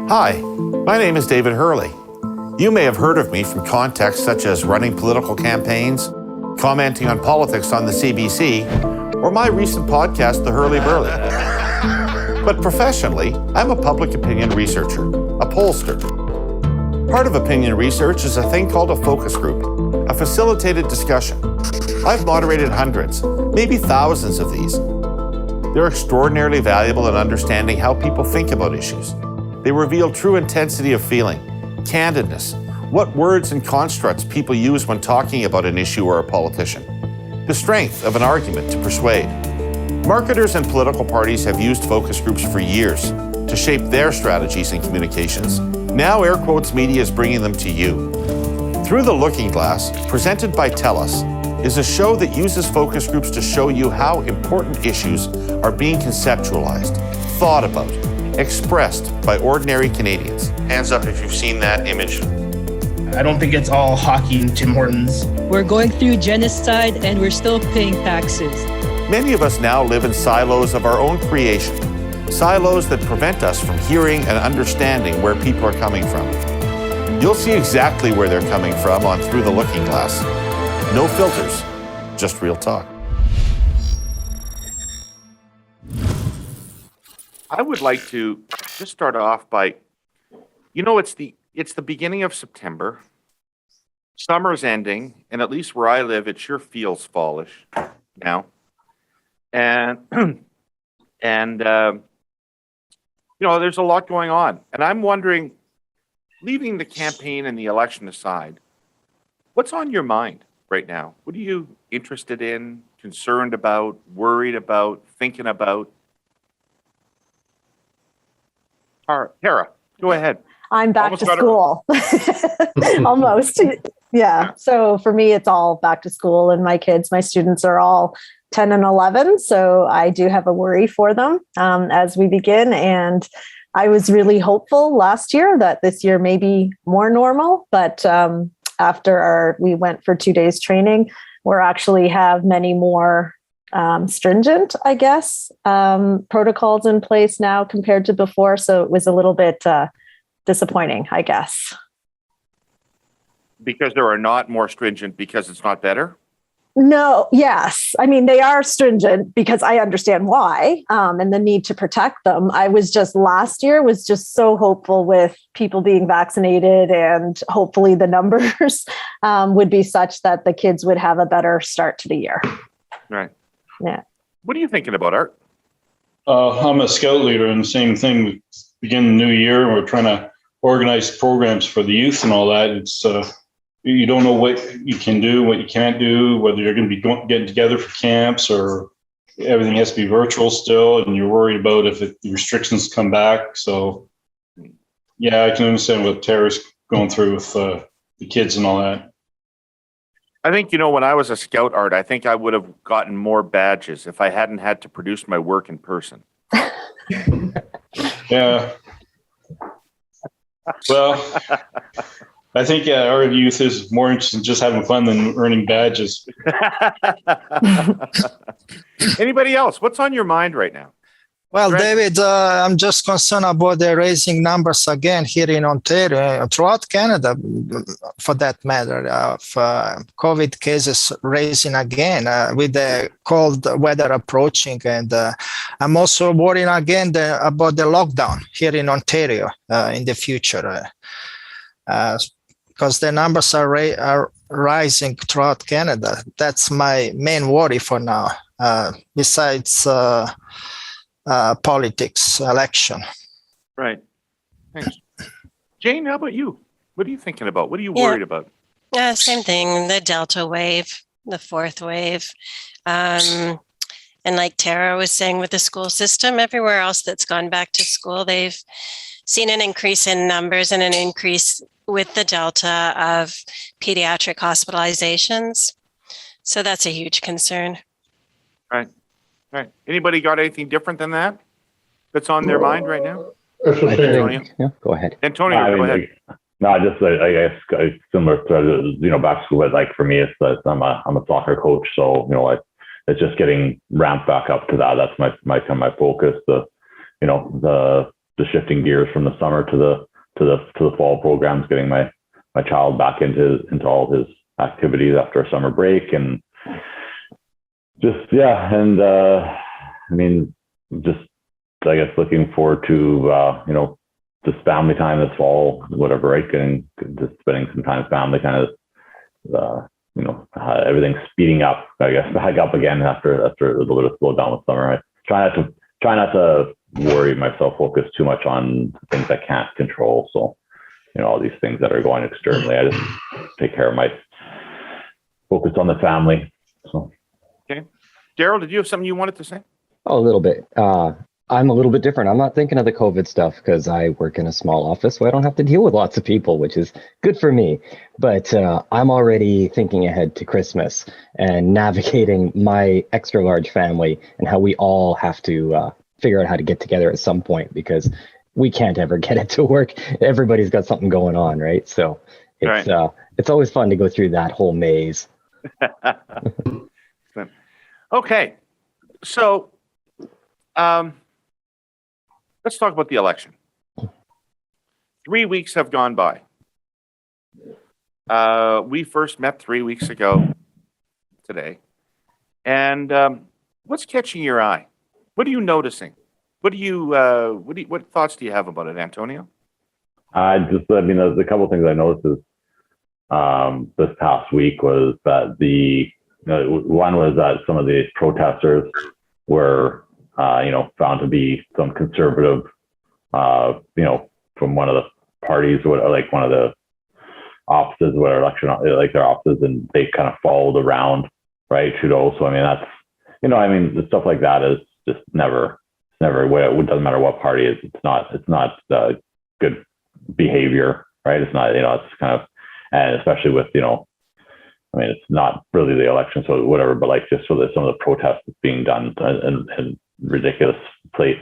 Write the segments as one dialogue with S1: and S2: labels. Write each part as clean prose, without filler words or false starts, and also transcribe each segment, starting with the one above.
S1: Hi, my name is David Herle. You may have heard of me from contexts such as running political campaigns, commenting on politics on the CBC, or my recent podcast, The Herle Burly. But professionally, I'm a public opinion researcher, a pollster. Part of opinion research is a thing called a focus group, a facilitated discussion. I've moderated hundreds, maybe thousands of these. They're extraordinarily valuable in understanding how people think about issues. They reveal true intensity of feeling, candidness, what words and constructs people use when talking about an issue or a politician, the strength of an argument to persuade. Marketers and political parties have used focus groups for years to shape their strategies and communications. Now Air Quotes Media is bringing them to you. Through the Looking Glass, presented by Telus, is a show that uses focus groups to show you how important issues are being conceptualized, thought about, expressed by ordinary Canadians. Hands up if you've seen that image.
S2: I don't think it's all hockey and Tim Hortons.
S3: We're going through genocide and we're still paying taxes.
S1: Many of us now live in silos of our own creation, silos that prevent us from hearing and understanding where people are coming from. You'll see exactly where they're coming from on Through the Looking Glass. No filters, just real talk. I would like to just start off by, it's the beginning of September. Summer's ending, and at least where I live, it sure feels fallish now. And there's a lot going on. And I'm wondering, leaving the campaign and the election aside, what's on your mind right now? What are you interested in, concerned about, worried about, thinking about? Tara, go ahead.
S4: I'm back to school. Almost. Yeah. So for me, it's all back to school, and my students are all 10 and 11. So I do have a worry for them as we begin. And I was really hopeful last year that this year may be more normal. But after we went for 2 days training, we're actually have many more stringent, I guess, protocols in place now compared to before. So it was a little bit disappointing, I guess.
S1: Because there are not more stringent because it's not better?
S4: No, yes. I mean, they are stringent because I understand why and the need to protect them. I was just last year was just so hopeful with people being vaccinated, and hopefully the numbers would be such that the kids would have a better start to the year.
S1: Right.
S4: Yeah.
S1: What are you thinking about, Art?
S5: I'm a scout leader, and the same thing. We begin the new year. We're trying to organize programs for the youth and all that. It's you don't know what you can do, what you can't do, whether you're going to be getting together for camps or everything has to be virtual still, and you're worried about if the restrictions come back. So, yeah, I can understand what Tara's going through with the kids and all that.
S1: I think, when I was a scout, Art, I think I would have gotten more badges if I hadn't had to produce my work in person.
S5: Yeah. Well, I think our youth is more interested in just having fun than earning badges.
S1: Anybody else? What's on your mind right now?
S6: Well,
S1: Right.
S6: David, I'm just concerned about the raising numbers again here in Ontario, throughout Canada, for that matter, of COVID cases raising again with the cold weather approaching. And I'm also worrying again about the lockdown here in Ontario in the future, because the numbers are rising throughout Canada. That's my main worry for now, besides politics, election.
S1: Right. Thanks. Jane, how about you? What are you thinking about? What are you worried about?
S7: Yeah, same thing. The Delta wave, the fourth wave. And like Tara was saying with the school system, everywhere else that's gone back to school, they've seen an increase in numbers and an increase with the Delta of pediatric hospitalizations. So that's a huge concern.
S1: Right. Right. Anybody got anything different than that that's on their mind right now?
S8: Antonio? Yeah, go ahead.
S1: Antonio, go ahead.
S8: No, just I guess similar to back to school. But like for me, it's that I'm a soccer coach, so it's just getting ramped back up to that. That's my focus. The just shifting gears from the summer to the fall programs, getting my child back into all his activities after a summer break, and just just I guess looking forward to just family time this fall, whatever, right? Just spending some time with family, kind of everything's speeding up, I guess, back up again after a little bit of slowdown with summer. I try not to worry myself, focus too much on things I can't control. So, all these things that are going externally, I just take care of my focus on the family. So,
S1: okay. Daryl, did you have something you wanted to say?
S9: Oh, a little bit. I'm a little bit different. I'm not thinking of the COVID stuff because I work in a small office, so I don't have to deal with lots of people, which is good for me. But I'm already thinking ahead to Christmas and navigating my extra large family and how we all have to figure out how to get together at some point, because we can't ever get it to work. Everybody's got something going on, right? So it's always fun to go through that whole maze.
S1: Okay, so let's talk about the election. 3 weeks have gone by. We first met 3 weeks ago today. And what's catching your eye? What are you noticing? What thoughts do you have about it, Antonio?
S8: There's a couple of things I noticed this past week was that one was that some of the protesters were found to be some conservative, from one of the parties, or like one of the offices, where election, like their offices, and they kind of followed around, right, Trudeau. So that's, the stuff like that is just never. It doesn't matter what party it is. It's not good behavior, right? It's not, it's kind of, and especially with, it's not really the election, so whatever, but like just so that some of the protests being done and ridiculous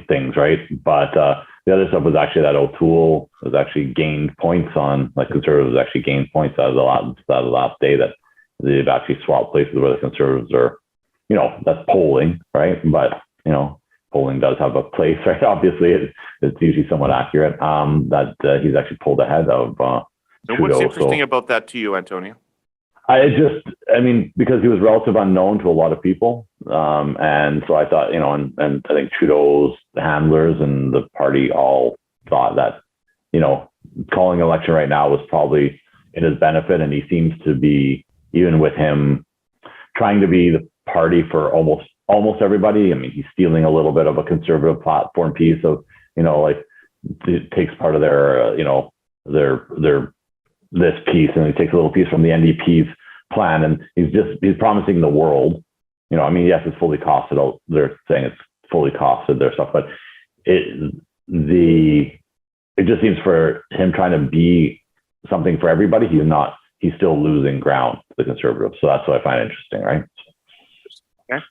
S8: things, right? But the other stuff was actually that O'Toole was actually gained points on, like Conservatives actually gained points out of the last day, that they've actually swapped places where the Conservatives are, that's polling, right? But, polling does have a place, right? Obviously, it's usually somewhat accurate, that he's actually pulled ahead of Trudeau.
S1: What's interesting about that to you, Antonio?
S8: Because he was relative unknown to a lot of people. And so I thought, and I think Trudeau's handlers and the party all thought that, calling an election right now was probably in his benefit. And he seems to be, even with him trying to be the party for almost everybody. He's stealing a little bit of a conservative platform piece of, it takes part of their, this piece, and he takes a little piece from the NDP's plan, and he's promising the world. Yes, it's fully costed. They're saying it's fully costed their stuff, but it just seems for him trying to be something for everybody. He's still losing ground to the Conservatives. So that's what I find interesting, right?
S1: Okay.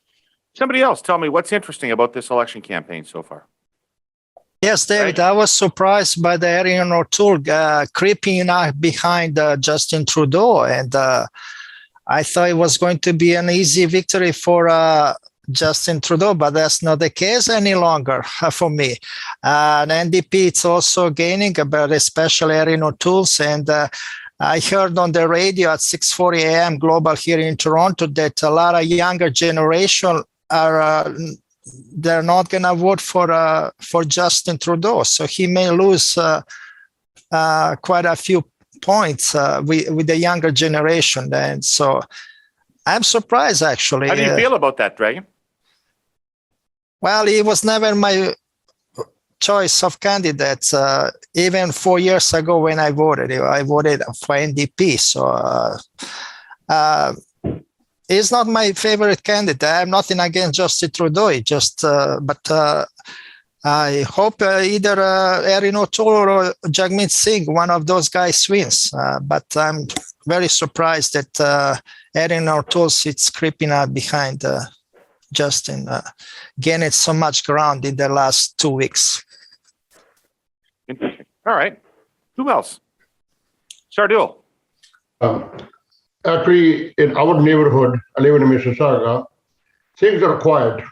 S1: Somebody else, tell me what's interesting about this election campaign so far.
S6: Yes, David, I was surprised by the Erin O'Toole creeping up behind Justin Trudeau. And I thought it was going to be an easy victory for Justin Trudeau, but that's not the case any longer for me. And NDP, it's also gaining, but especially Erin O'Toole's. And I heard on the radio at 6:40 a.m. Global here in Toronto that a lot of younger generation are they're not going to vote for Justin Trudeau, so he may lose quite a few points with the younger generation. And so I'm surprised, actually.
S1: How do you feel about that, Dragon?
S6: Well, he was never my choice of candidates. Even 4 years ago when I voted for NDP. So he's not my favorite candidate. I have nothing against Justin Trudeau. But I hope either Erin O'Toole or Jagmeet Singh, one of those guys, wins. But I'm very surprised that Erin O'Toole sits creeping up behind Justin, gaining so much ground in the last 2 weeks.
S1: Interesting. All right. Who else? Sardul.
S10: Actually, in our neighborhood, I live in Mississauga, things are quiet.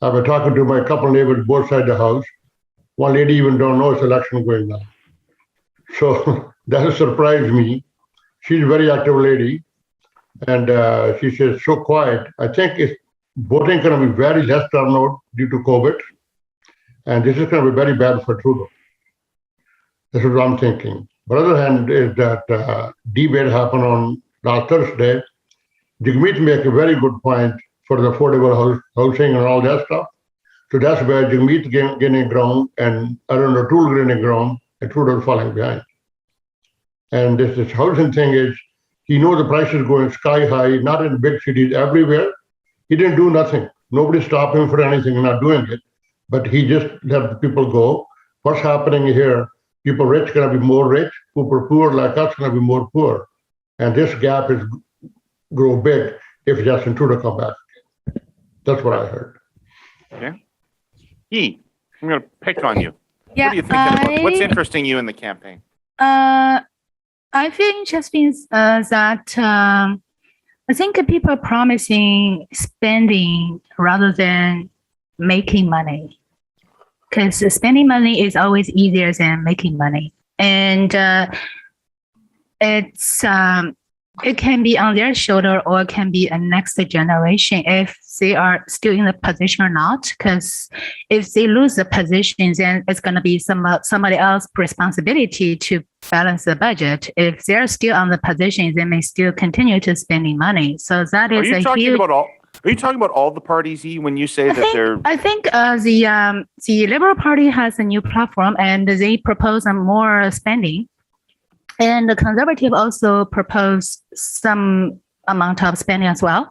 S10: I've been talking to my couple neighbors both sides of the house. One lady even don't know it's election going on. So that surprised me. She's a very active lady, and she says so quiet. I think it's voting going to be very less turnout due to COVID, and this is going to be very bad for Trudeau. This is what I'm thinking. But on the other hand, is that debate happened on last Thursday. Jagmeet make a very good point for the affordable housing and all that stuff. So that's where Jagmeet gaining ground and O'Toole gaining ground and Trudeau falling behind. And this housing thing is, he knows the price is going sky high, not in big cities, everywhere. He didn't do nothing. Nobody stopped him for anything, not doing it. But he just let the people go. What's happening here? People rich going to be more rich. People poor like us going to be more poor. And this gap is grow big if Justin Trudeau come back. That's what I heard.
S1: Okay. I'm going to pick on you.
S11: Yeah,
S1: what do you think about what's interesting you in the campaign?
S11: I feel interesting that I think people are promising spending rather than making money, because spending money is always easier than making money, and it can be on their shoulder or it can be a next generation if they are still in the position or not. Because if they lose the position, then it's going to be somebody else's responsibility to balance the budget. If they're still on the position, they may still continue to spending money. So that is a huge.
S1: Are you talking about all the parties, when you say they're?
S11: I think the Liberal Party has a new platform and they propose more spending. And the Conservative also propose some amount of spending as well.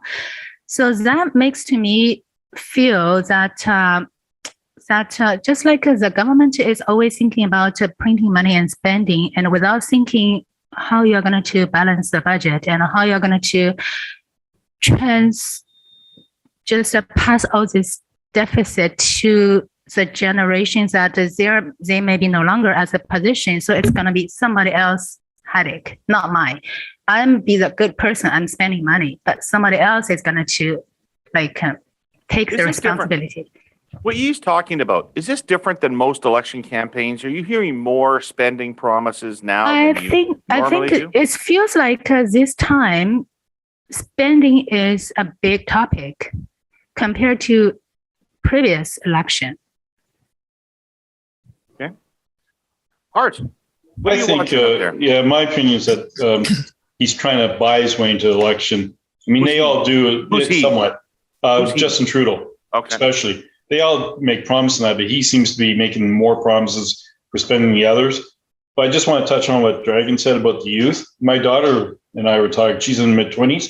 S11: So that makes to me feel that just like the government is always thinking about printing money and spending, and without thinking how you're going to balance the budget and how you're going to just pass all this deficit to the generations that they may be no longer as a position. So it's going to be somebody else's headache, not mine. I'm be the good person. I'm spending money, but somebody else is going to take the responsibility.
S1: What he's talking about, is this different than most election campaigns? Are you hearing more spending promises now?
S11: I think it feels like this time spending is a big topic compared to previous election.
S1: Okay. Art.
S5: I think, my opinion is that he's trying to buy his way into the election. I mean, they all do it somewhat. Justin Trudeau, especially. They all make promises on that, but he seems to be making more promises for spending the others. But I just want to touch on what Dragon said about the youth. My daughter and I were talking, she's in the mid-20s,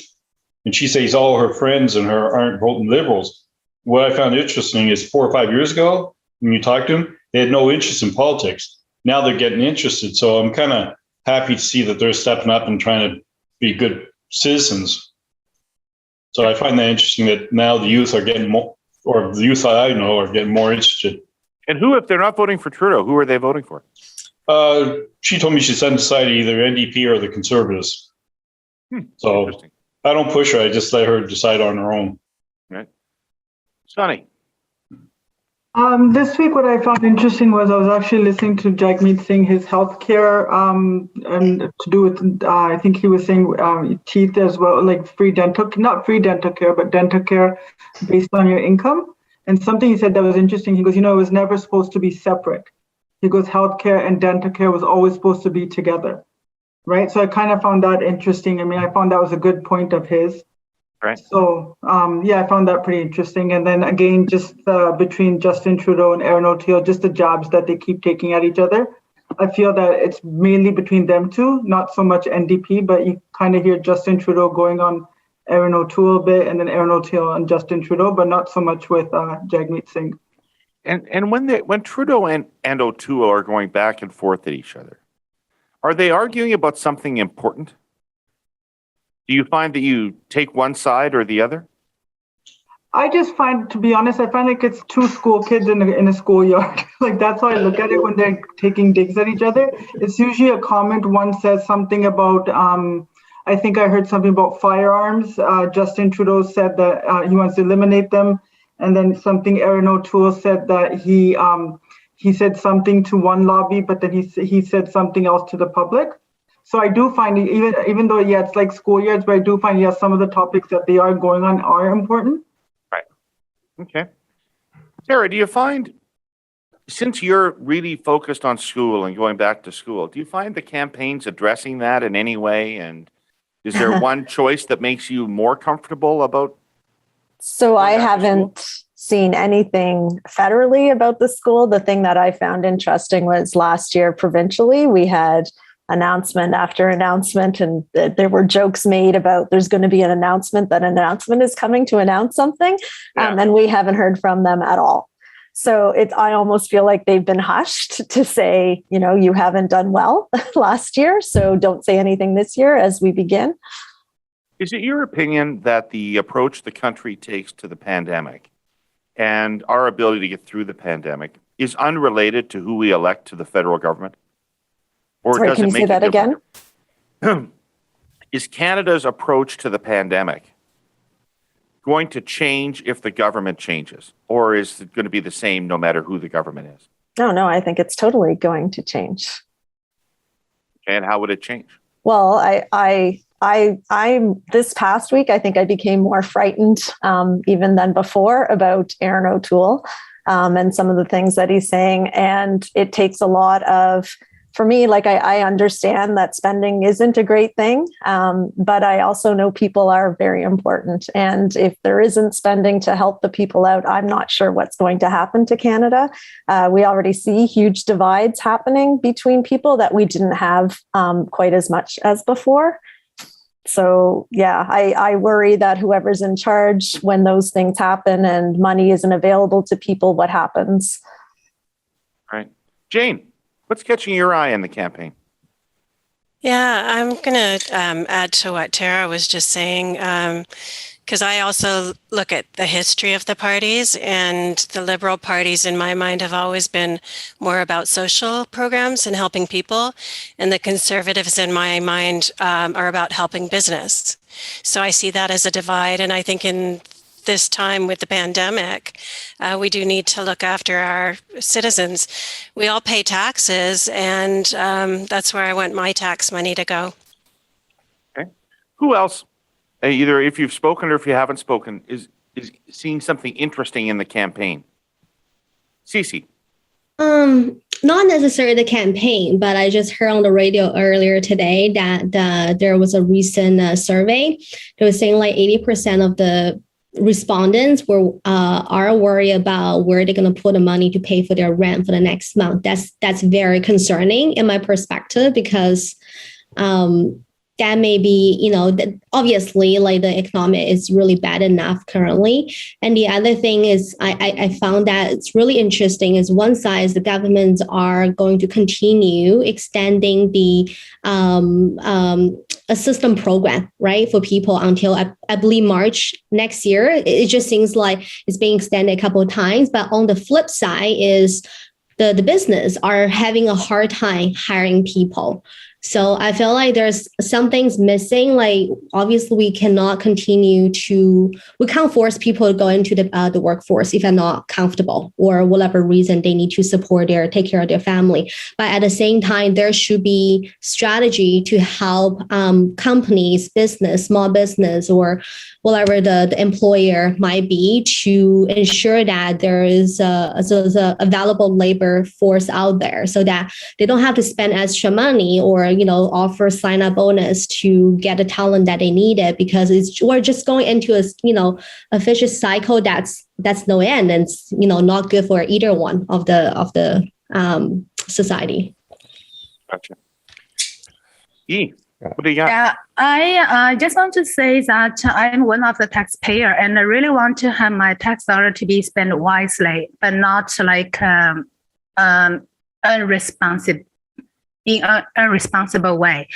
S5: and she says all her friends and her aren't voting Liberals. What I found interesting is 4 or 5 years ago, when you talked to them, they had no interest in politics. Now they're getting interested. So I'm kind of happy to see that they're stepping up and trying to be good citizens. So I find that interesting that now the youth are getting more, or the youth I know are getting more interested.
S1: And who, if they're not voting for Trudeau, who are they voting for?
S5: She told me she's undecided either NDP or the Conservatives. So I don't push her. I just let her decide on her own.
S1: Right. Sonny.
S12: This week, what I found interesting was I was actually listening to Jagmeet Singh, his healthcare, and to do with, I think he was saying teeth as well, like free dental, not free dental care, but dental care based on your income. And something he said that was interesting, he goes, it was never supposed to be separate. He goes, healthcare and dental care was always supposed to be together, right? So I kind of found that interesting. I mean, I found that was a good point of his.
S1: Right.
S12: So, I found that pretty interesting. And then again, just between Justin Trudeau and Erin O'Toole, just the jabs that they keep taking at each other. I feel that it's mainly between them two, not so much NDP, but you kind of hear Justin Trudeau going on Erin O'Toole a bit, and then Erin O'Toole and Justin Trudeau, but not so much with Jagmeet Singh.
S1: And when Trudeau and O'Toole are going back and forth at each other, are they arguing about something important? Do you find that you take one side or the other?
S12: I just find, to be honest, I find like it's two school kids in a schoolyard. Like that's how I look at it when they're taking digs at each other. It's usually a comment. One says something about, I think I heard something about firearms. Justin Trudeau said that he wants to eliminate them. And then something Erin O'Toole said that he he said something to one lobby, but then he said something else to the public. So I do find even though it's like school years, but I do find some of the topics that they are going on are important.
S1: Right. Okay. Sarah, do you find, since you're really focused on school and going back to school, do you find the campaigns addressing that in any way? And is there one choice that makes you more comfortable about?
S4: So I haven't seen anything federally about the school. The thing that I found interesting was last year provincially, we had announcement after announcement, and there were jokes made about there's going to be an announcement is coming to announce something. And we haven't heard from them at all. So I almost feel like they've been hushed to say, you haven't done well last year, so don't say anything this year as we begin.
S1: Is it your opinion that the approach the country takes to the pandemic and our ability to get through the pandemic is unrelated to who we elect to the federal government? Or
S4: Sorry,
S1: does
S4: can
S1: it
S4: you
S1: make
S4: say that again?
S1: Is Canada's approach to the pandemic going to change if the government changes? Or is it going to be the same no matter who the government is?
S4: No, I think it's totally going to change.
S1: And how would it change?
S4: Well, I this past week, I think I became more frightened even than before about Aaron O'Toole and some of the things that he's saying. And it takes a lot of, for me, like I understand that spending isn't a great thing, but I also know people are very important. And if there isn't spending to help the people out, I'm not sure what's going to happen to Canada. We already see huge divides happening between people that we didn't have quite as much as before. So, I worry that whoever's in charge, when those things happen and money isn't available to people, what happens?
S1: All right. Jane, what's catching your eye in the campaign?
S7: Yeah, I'm going to add to what Tara was just saying, because I also look at the history of the parties, and the Liberal parties, in my mind, have always been more about social programs and helping people, and the Conservatives, in my mind, are about helping business. So I see that as a divide, and I think in this time with the pandemic, we do need to look after our citizens. We all pay taxes, and that's where I want my tax money to go.
S1: Okay. Who else, either if you've spoken or if you haven't spoken, is seeing something interesting in the campaign? Cece.
S13: Not necessarily the campaign, but I just heard on the radio earlier today that there was a recent survey that was saying like 80% of the respondents are worried about where they're going to put the money to pay for their rent for the next month. That's very concerning in my perspective, because that may be, obviously like the economy is really bad enough currently. And the other thing is I found that it's really interesting is one side is the governments are going to continue extending the assistance program, right, for people until I believe March next year. It just seems like it's being extended a couple of times. But on the flip side is the business are having a hard time hiring people. So I feel like there's some things missing. Like obviously we can't force people to go into the workforce if they're not comfortable or whatever reason they need to take care of their family. But at the same time, there should be strategy to help companies, small business, or whatever the employer might be, to ensure that there is a available labor force out there, so that they don't have to spend extra money or offer sign-up bonus to get the talent that they needed, because we're just going into a vicious cycle that's no end, and it's not good for either one of the society.
S1: Gotcha. What do you got?
S11: Yeah, I just want to say that I'm one of the taxpayer, and I really want to have my tax dollar to be spent wisely, but not like irresponsible way.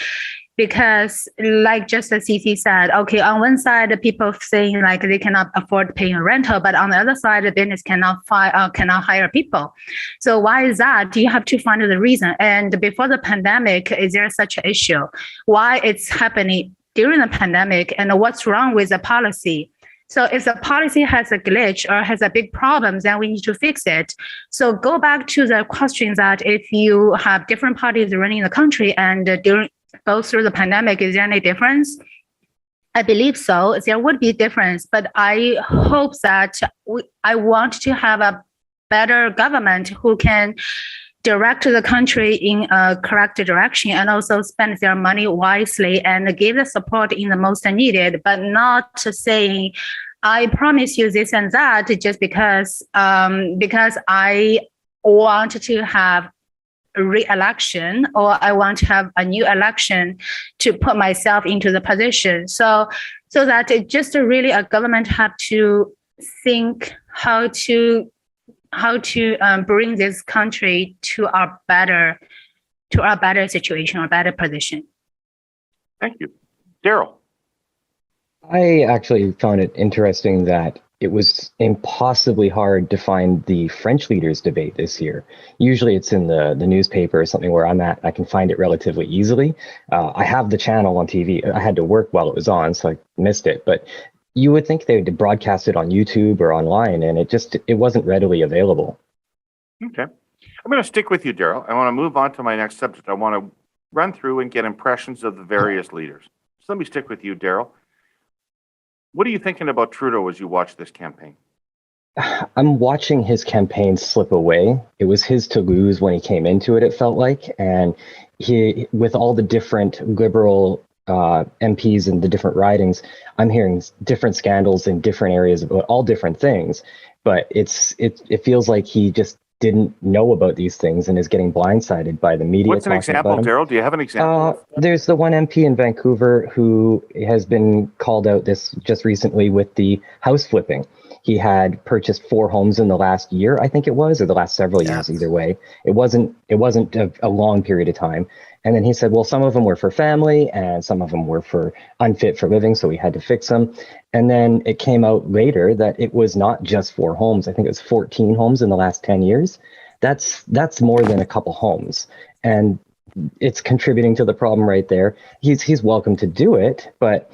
S11: Because like just as CC said, okay, on one side, the people saying like they cannot afford paying rental, but on the other side, the business cannot hire people. So why is that? You have to find the reason. And before the pandemic, is there such an issue? Why it's happening during the pandemic, and what's wrong with the policy? So if the policy has a glitch or has a big problem, then we need to fix it. So go back to the question that if you have different parties running the country and go through the pandemic, is there any difference? I believe so. There would be difference, but I hope that I want to have a better government who can direct the country in a correct direction and also spend their money wisely and give the support in the most needed, but not saying, I promise you this and that just because I want to have a re-election or I want to have a new election to put myself into the position. So that it just really a government have to think how to bring this country to our better situation or better position.
S1: Thank you. Daryl.
S9: I actually found it interesting that it was impossibly hard to find the French leaders debate this year. Usually it's in the newspaper or something where I'm at. I can find it relatively easily. I have the channel on TV. I had to work while it was on, so I missed it. But you would think they would broadcast it on YouTube or online, and it wasn't readily available.
S1: Okay. I'm going to stick with you, Daryl. I want to move on to my next subject. I want to run through and get impressions of the various leaders. So let me stick with you, Daryl. What are you thinking about Trudeau as you watch this campaign?
S9: I'm watching his campaign slip away. It was his to lose when he came into it, it felt like. And he, with all the different Liberal MPs in the different ridings, I'm hearing different scandals in different areas about all different things. But it feels like he just didn't know about these things and is getting blindsided by the media.
S1: What's an example, Daryl? Do you have an example?
S9: There's the one MP in Vancouver who has been called out this just recently with the house flipping. He had purchased 4 homes in the last year, I think it was, or the last several years, either way. It wasn't a long period of time. And then he said, well, some of them were for family and some of them were for unfit for living, so we had to fix them. And then it came out later that it was not just 4 homes. I think it was 14 homes in the last 10 years. That's more than a couple homes. And it's contributing to the problem right there. He's welcome to do it, but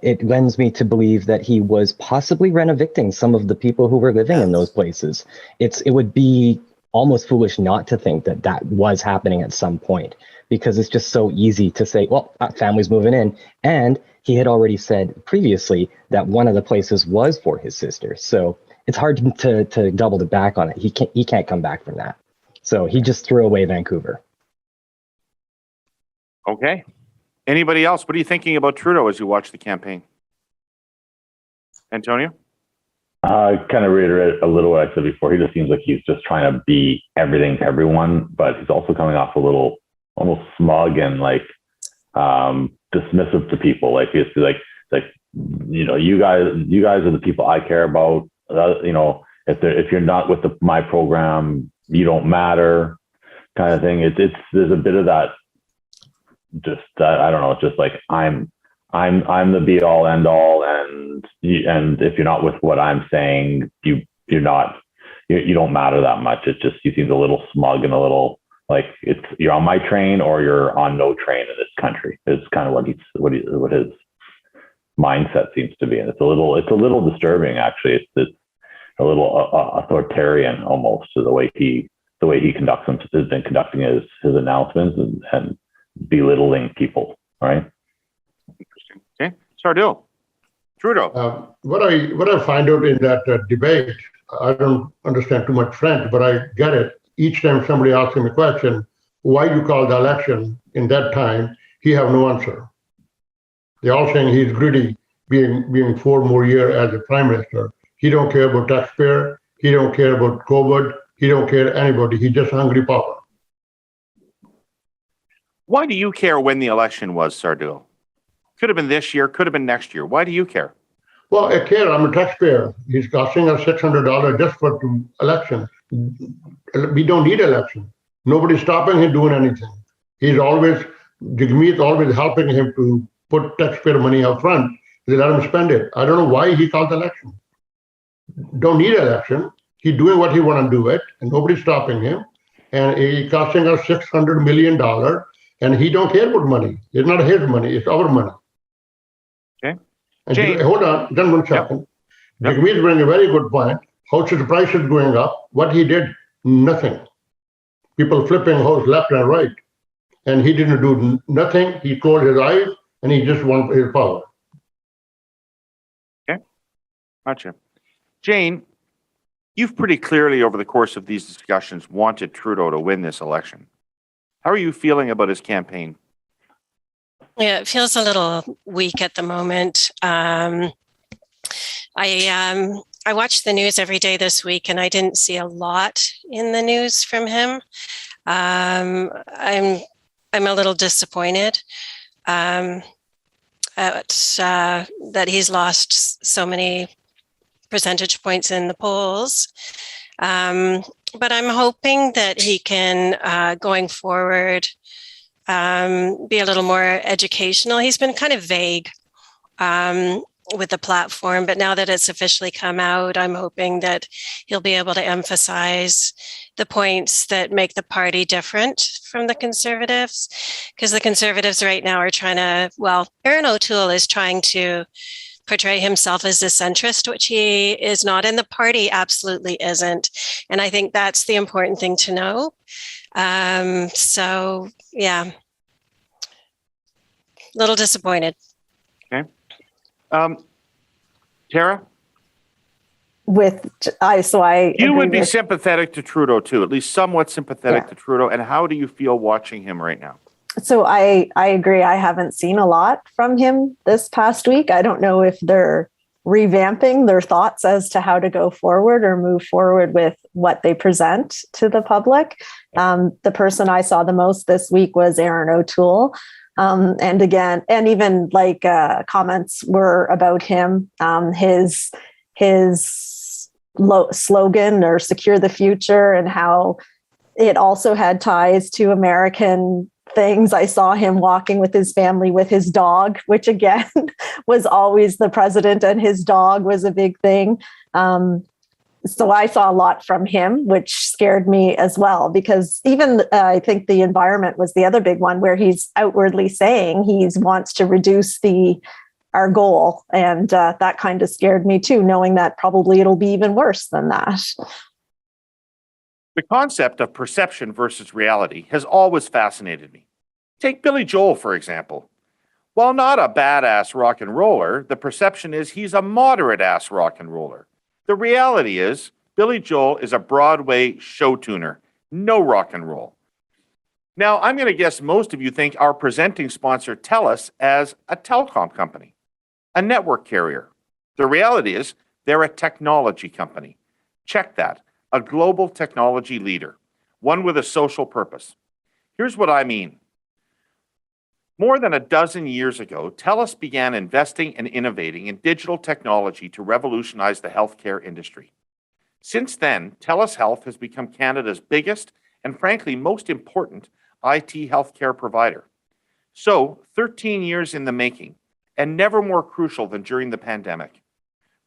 S9: it lends me to believe that he was possibly rent-evicting some of the people who were living in those places. It would be almost foolish not to think that that was happening at some point, because it's just so easy to say, well, family's moving in. And he had already said previously that one of the places was for his sister. So it's hard to double the back on it. He can't come back from that. So he just threw away Vancouver.
S1: Okay. Anybody else? What are you thinking about Trudeau as you watch the campaign? Antonio?
S8: I kind of reiterate a little what I said before. He just seems like he's just trying to be everything to everyone, but he's also coming off a little almost smug and like dismissive to people. Like it's like you know, you guys are the people I care about. You know, if you're not with my program, you don't matter, kind of thing. There's a bit of that. Just I don't know. Just like I'm the be all end all, and if you're not with what I'm saying, you don't matter that much. It just, he seems a little smug and a little like you're on my train or you're on no train in this country. It's kind of what his mindset seems to be, and it's a little disturbing actually. It's a little authoritarian almost to the way he has been conducting his announcements and belittling people, right?
S1: Interesting. Okay. Sardou. Trudeau.
S10: What I find out in that debate, I don't understand too much French, but I get it. Each time somebody asks him a question, why you call the election in that time, he have no answer. They're all saying he's greedy, being 4 more years as a prime minister. He don't care about taxpayer. He don't care about COVID. He don't care anybody. He's just hungry power.
S1: Why do you care when the election was, Sardou? Could have been this year, could have been next year. Why do you care?
S10: Well, I care. I'm a taxpayer. He's costing us $600 just for the election. We don't need election. Nobody's stopping him doing anything. Jagmeet is always helping him to put taxpayer money up front. They let him spend it. I don't know why he called the election. Don't need election. He's doing what he want to do it, and nobody's stopping him. And he's costing us $600 million. And he don't care about money. It's not his money. It's our money.
S1: Okay.
S10: And
S1: Jane.
S10: hold on, then 1 second.
S1: Yep.
S10: Jagmeet brings a very good point. House price is going up. What he did? Nothing. People flipping house left and right. And he didn't do nothing. He closed his eyes and he just won his power.
S1: Okay. Gotcha. Jane, you've pretty clearly over the course of these discussions wanted Trudeau to win this election. How are you feeling about his campaign?
S7: Yeah, it feels a little weak at the moment. I watched the news every day this week, and I didn't see a lot in the news from him. I'm a little disappointed that he's lost so many percentage points in the polls. But I'm hoping that he can, going forward, be a little more educational. He's been kind of vague with the platform, but now that it's officially come out, I'm hoping that he'll be able to emphasize the points that make the party different from the Conservatives, because the Conservatives right now are trying to, well, Erin O'Toole is trying to portray himself as a centrist, which he is not, and the party absolutely isn't. And I think that's the important thing to know. So yeah, a little disappointed.
S1: Okay. Tara?
S4: You
S1: would be sympathetic to Trudeau too, at least somewhat sympathetic to Trudeau. And how do you feel watching him right now?
S4: So I agree. I haven't seen a lot from him this past week. I don't know if they're revamping their thoughts as to how to go forward or move forward with what they present to the public. The person I saw the most this week was Erin O'Toole. And again, and even like comments were about him, his slogan or secure the future, and how it also had ties to American things. I saw him walking with his family with his dog, which again was always the president and his dog was a big thing. So I saw a lot from him, which scared me as well, because even I think the environment was the other big one, where he's outwardly saying he wants to reduce our goal. And that kind of scared me too, knowing that probably it'll be even worse than that.
S1: The concept of perception versus reality has always fascinated me. Take Billy Joel, for example. While not a badass rock and roller, the perception is he's a moderate-ass rock and roller. The reality is Billy Joel is a Broadway show tuner, no rock and roll. Now, I'm going to guess most of you think our presenting sponsor Telus as a telecom company, a network carrier. The reality is they're a technology company. Check that. A global technology leader, one with a social purpose. Here's what I mean. More than a dozen years ago, Telus began investing and innovating in digital technology to revolutionize the healthcare industry. Since then, Telus Health has become Canada's biggest and frankly most important IT healthcare provider. So, 13 years in the making, and never more crucial than during the pandemic.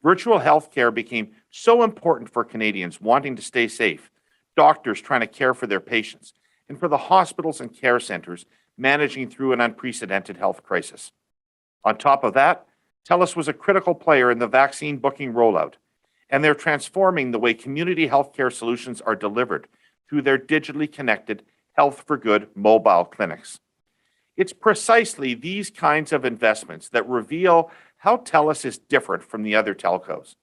S1: Virtual healthcare became so important for Canadians wanting to stay safe, doctors trying to care for their patients, and for the hospitals and care centers managing through an unprecedented health crisis. On top of that, Telus was a critical player in the vaccine booking rollout, and they're transforming the way community healthcare solutions are delivered through their digitally connected Health for Good mobile clinics. It's precisely these kinds of investments that reveal how Telus is different from the other telcos.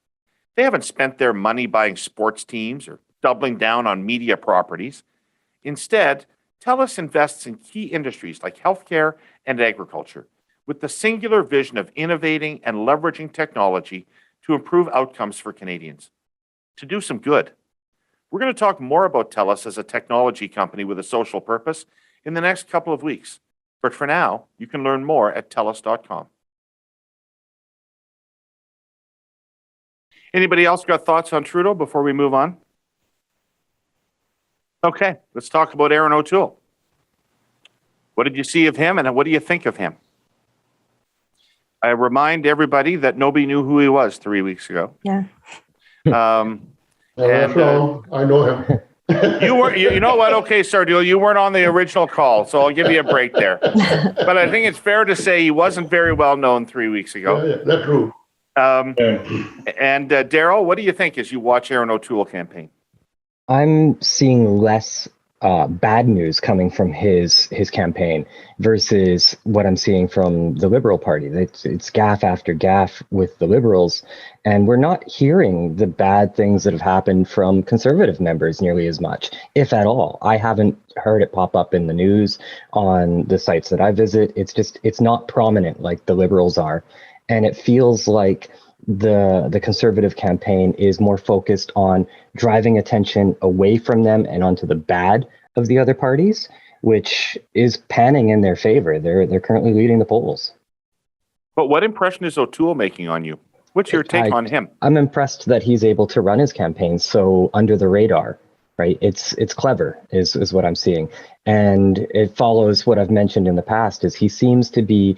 S1: They haven't spent their money buying sports teams or doubling down on media properties. Instead, Telus invests in key industries like healthcare and agriculture, with the singular vision of innovating and leveraging technology to improve outcomes for Canadians, to do some good. We're going to talk more about Telus as a technology company with a social purpose in the next couple of weeks. But for now, you can learn more at telus.com. Anybody else got thoughts on Trudeau before we move on? Okay, let's talk about Erin O'Toole. What did you see of him and what do you think of him? I remind everybody that nobody knew who he was 3 weeks ago.
S4: Yeah.
S10: I know him.
S1: You were, you know what? Okay, Sardule, you weren't on the original call, so I'll give you a break there. But I think it's fair to say he wasn't very well known 3 weeks ago.
S10: Yeah, that's true.
S1: And Daryl, what do you think as you watch Aaron O'Toole campaign?
S9: I'm seeing less bad news coming from his campaign versus what I'm seeing from the Liberal Party. It's gaffe after gaffe with the Liberals, and we're not hearing the bad things that have happened from Conservative members nearly as much, if at all. I haven't heard it pop up in the news on the sites that I visit. It's not prominent like the Liberals are, and it feels like the Conservative campaign is more focused on driving attention away from them and onto the bad of the other parties, which is panning in their favor. They're currently leading the polls.
S1: But what impression is O'Toole making on you? What's your take on him?
S9: I'm impressed that he's able to run his campaign so under the radar, right? It's clever is what I'm seeing. And it follows what I've mentioned in the past is he seems to be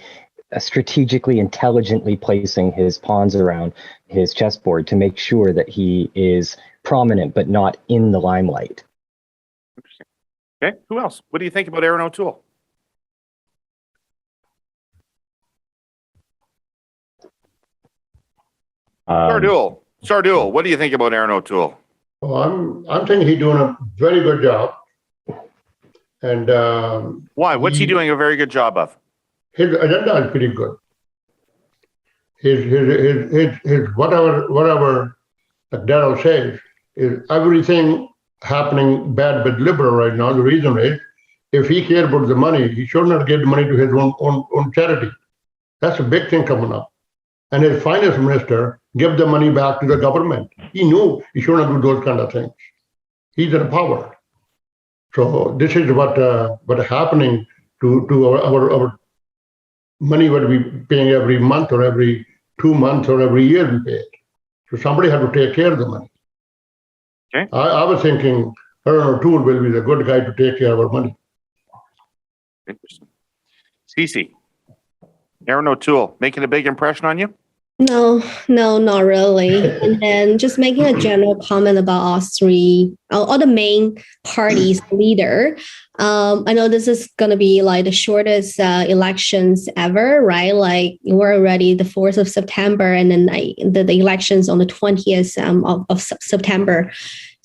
S9: strategically, intelligently placing his pawns around his chessboard to make sure that he is prominent, but not in the limelight.
S1: Interesting. Okay, who else? What do you think about Aaron O'Toole? Sardule, what do you think about Aaron O'Toole?
S10: Well, I'm thinking he's doing a very good job. And
S1: why? What's he doing a very good job of?
S10: His agenda is pretty good. His whatever Darrell says is everything happening bad with Liberal right now. The reason is if he cared about the money, he should not give the money to his own charity. That's a big thing coming up. And his finance minister give the money back to the government. He knew he should not do those kind of things. He's in power. So this is what happening to our money what we paying every month or every 2 months or every year we pay it. So somebody had to take care of the money.
S1: Okay.
S10: I was thinking Herle Burly will be the good guy to take care of our money.
S1: Interesting. Cece, Aaron O'Toole making a big impression on you?
S13: No, not really. And then just making a general comment about all the main parties leader. I know this is going to be like the shortest elections ever, right? Like we're already the 4th of September and then the elections on the 20th of September.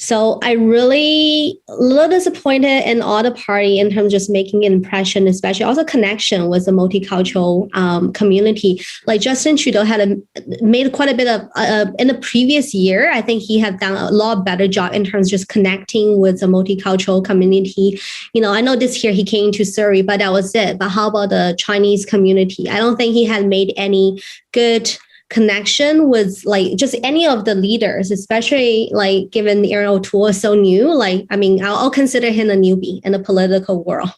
S13: So I really a little disappointed in all the party in terms of just making an impression, especially also connection with the multicultural community. Like Justin Trudeau made quite a bit of in the previous year. I think he had done a lot better job in terms of just connecting with the multicultural community. You know, I know this year he came to Surrey, but that was it. But how about the Chinese community? I don't think he had made any good connection with like just any of the leaders, especially like given Aaron O'Toole is so new. Like, I mean, I'll consider him a newbie in the political world.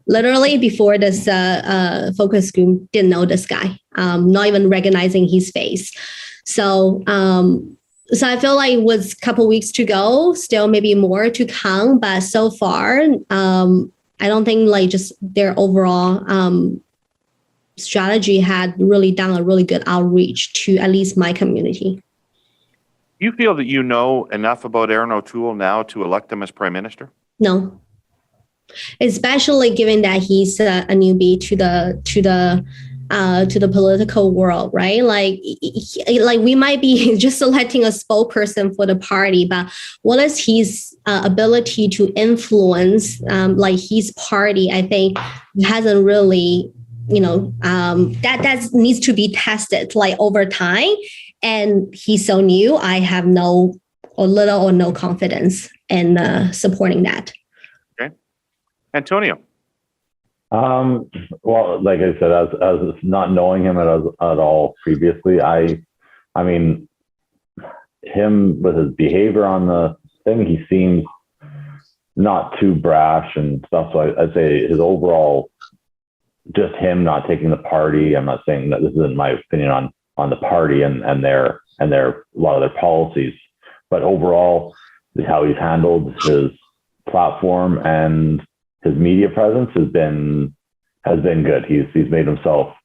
S13: Literally before this focus group didn't know this guy, not even recognizing his face. So I feel like with a couple weeks to go, still maybe more to come. But so far, I don't think like just their overall strategy had really done a really good outreach to at least my community.
S1: You feel that you know enough about Aaron O'Toole now to elect him as Prime Minister? No.
S13: Especially given that he's a newbie to the political world, right? Like we might be just selecting a spokesperson for the party, but what is his ability to influence like his party? I think hasn't really, that needs to be tested like over time. And he's so new. I have little or no confidence in supporting that.
S1: Okay, Antonio.
S8: Well, like I said, as not knowing him at all previously, I mean, him with his behavior on the thing, he seems not too brash and stuff. So I'd say his overall, just him not taking the party. I'm not saying that this isn't my opinion on the party and their a lot of their policies, but overall, how he's handled his platform and his media presence has been good. He's made himself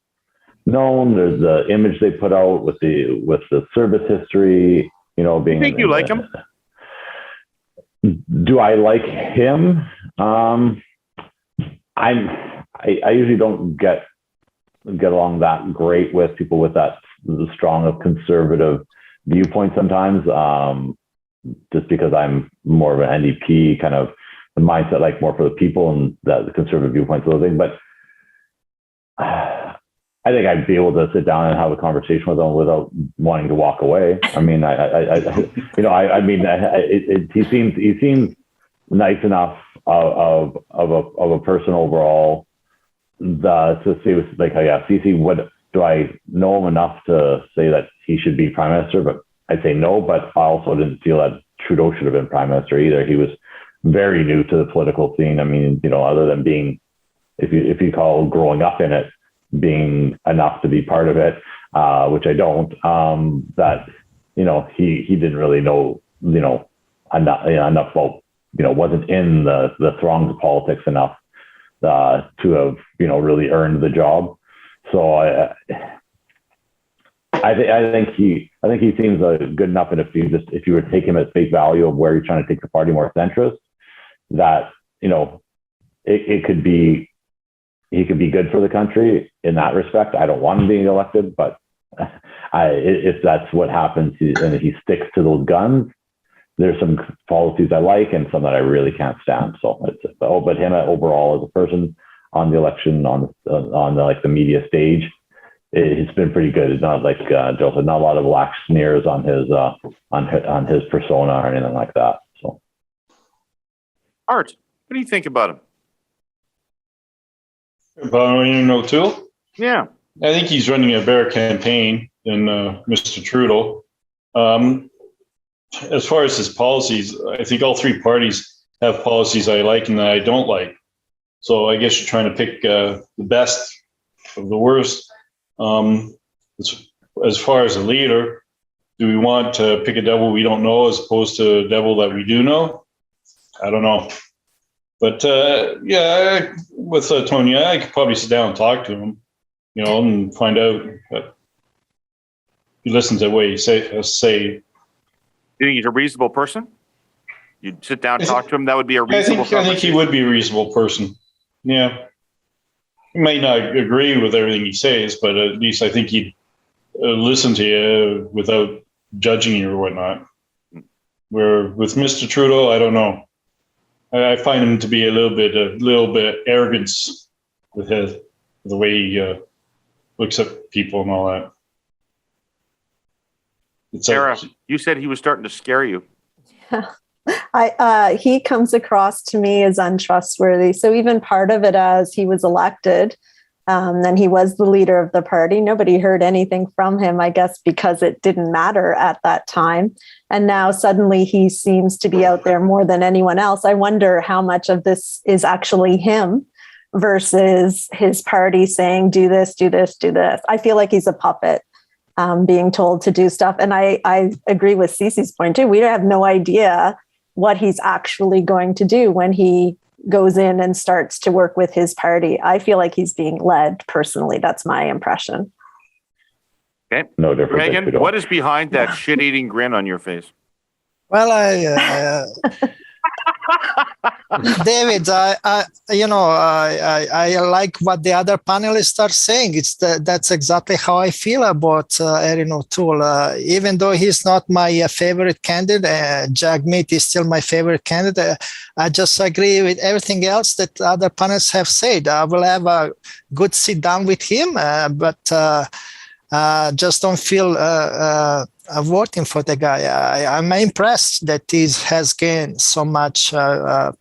S8: known. There's the image they put out with the service history, being.
S1: You think you like him?
S8: Do I like him? I usually don't get along that great with people with that strong of conservative viewpoint sometimes, just because I'm more of an NDP kind of the mindset, like more for the people and the conservative viewpoints of the thing. But I think I'd be able to sit down and have a conversation with him without wanting to walk away. I mean, he seems nice enough of a person overall. To say like, yeah, CC, what do I know him enough to say that he should be prime minister? But I'd say no. But I also didn't feel that Trudeau should have been prime minister either. He was very new to the political scene. I mean, other than being, if you call growing up in it, being enough to be part of it, which I don't, that, he didn't really know, enough about, wasn't in the throngs of politics enough to have, really earned the job. So I think he seems good enough. And if you were to take him at face value of where you're trying to take the party more centrist, that, he could be good for the country in that respect. I don't want him being elected, but if that's what happens and if he sticks to those guns, there's some policies I like and some that I really can't stand. So but him overall as a person on the election, on the media stage, it's been pretty good. It's not like Joe said, not a lot of lax sneers on his persona or anything like that. So,
S1: Art, what do you think about him?
S5: About O'Toole?
S1: Yeah.
S5: I think he's running a better campaign than Mr. Trudeau. As far as his policies, I think all three parties have policies I like and that I don't like. So I guess you're trying to pick the best of the worst. As far as a leader, do we want to pick a devil we don't know as opposed to a devil that we do know? I don't know. But with Tony, I could probably sit down and talk to him, and find out that he listens to what he say. You
S1: think he's a reasonable person? You'd sit down and talk to him. That would be a reasonable.
S5: I think he would be a reasonable person. Yeah, he might not agree with everything he says, but at least I think he'd listen to you without judging you or whatnot. Where with Mr. Trudeau, I don't know. I find him to be a little bit arrogance with the way he looks at people and all that.
S1: Sarah, you said he was starting to scare you.
S4: Yeah. He comes across to me as untrustworthy. So even part of it as he was elected, and he was the leader of the party. Nobody heard anything from him, I guess, because it didn't matter at that time. And now suddenly he seems to be out there more than anyone else. I wonder how much of this is actually him versus his party saying, do this, do this, do this. I feel like he's a puppet being told to do stuff. And I agree with Cece's point too. We have no idea what he's actually going to do when he goes in and starts to work with his party. I feel like he's being led personally. That's my impression.
S1: Okay.
S8: No different.
S1: Megan, what is behind that shit-eating grin on your face?
S6: Well, David, I like what the other panelists are saying. That's exactly how I feel about Erin O'Toole. Even though he's not my favorite candidate, Jagmeet is still my favorite candidate. I just agree with everything else that other panelists have said. I will have a good sit down with him, but just don't feel voting for the guy. I'm impressed that he has gained so much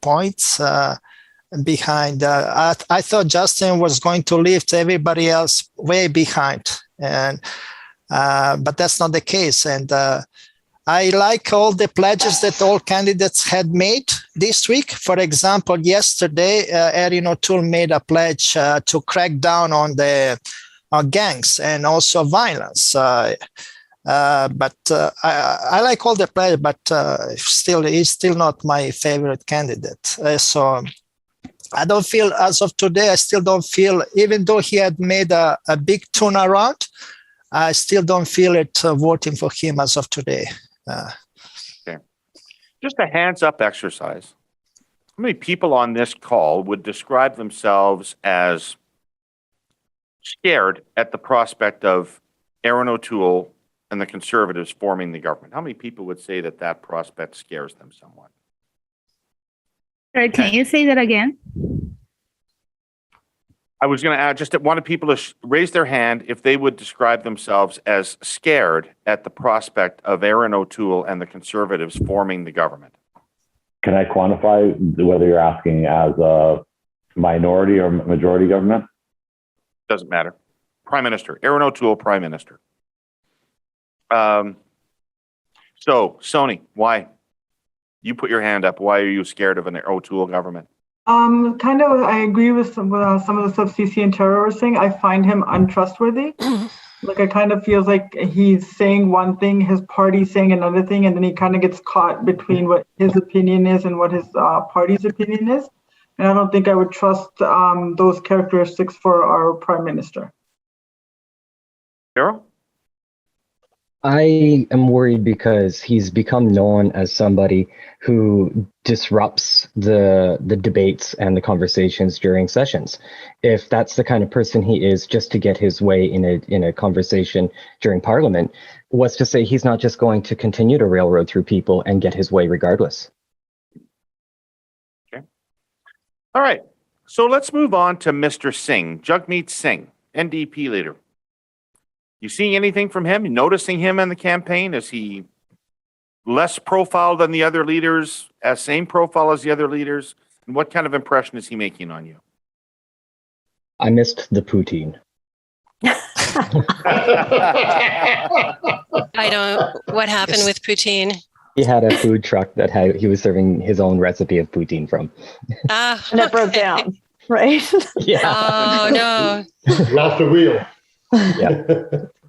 S6: points behind. I thought Justin was going to lift everybody else way behind, but that's not the case. And I like all the pledges that all candidates had made this week. For example, yesterday, Erin O'Toole made a pledge to crack down on the gangs and also violence. But I like all the players, but still, he's still not my favorite candidate. So I don't feel, as of today, I still don't feel, even though he had made a big turnaround, I still don't feel it voting for him as of today.
S1: Okay. Just a hands up exercise. How many people on this call would describe themselves as scared at the prospect of Aaron O'Toole and the Conservatives forming the government? How many people would say that that prospect scares them somewhat?
S11: Sorry, can you say that again?
S1: I was going to add, just wanted people to raise their hand if they would describe themselves as scared at the prospect of Aaron O'Toole and the Conservatives forming the government.
S8: Can I quantify whether you're asking as a minority or majority government?
S1: Doesn't matter. Prime Minister, Aaron O'Toole, Prime Minister. So, Sony, why? You put your hand up. Why are you scared of an O'Toole government?
S12: Kind of, I agree with some of the stuff CC and Tara were saying. I find him untrustworthy. Like, I kind of feels like he's saying one thing, his party's saying another thing, and then he kind of gets caught between what his opinion is and what his party's opinion is. And I don't think I would trust those characteristics for our prime minister.
S1: Carol?
S9: I am worried because he's become known as somebody who disrupts the debates and the conversations during sessions. If that's the kind of person he is, just to get his way in a conversation during Parliament, what's to say he's not just going to continue to railroad through people and get his way regardless?
S1: Okay. All right. So let's move on to Mr. Singh, Jagmeet Singh, NDP leader. You seeing anything from him? Noticing him in the campaign? Is he less profile than the other leaders? As same profile as the other leaders? And what kind of impression is he making on you?
S9: I missed the poutine.
S7: What happened with poutine?
S9: He had a food truck that he was serving his own recipe of poutine from.
S4: And it broke down, right?
S9: Yeah.
S7: Oh, no.
S10: Lost the wheel.
S9: Yeah.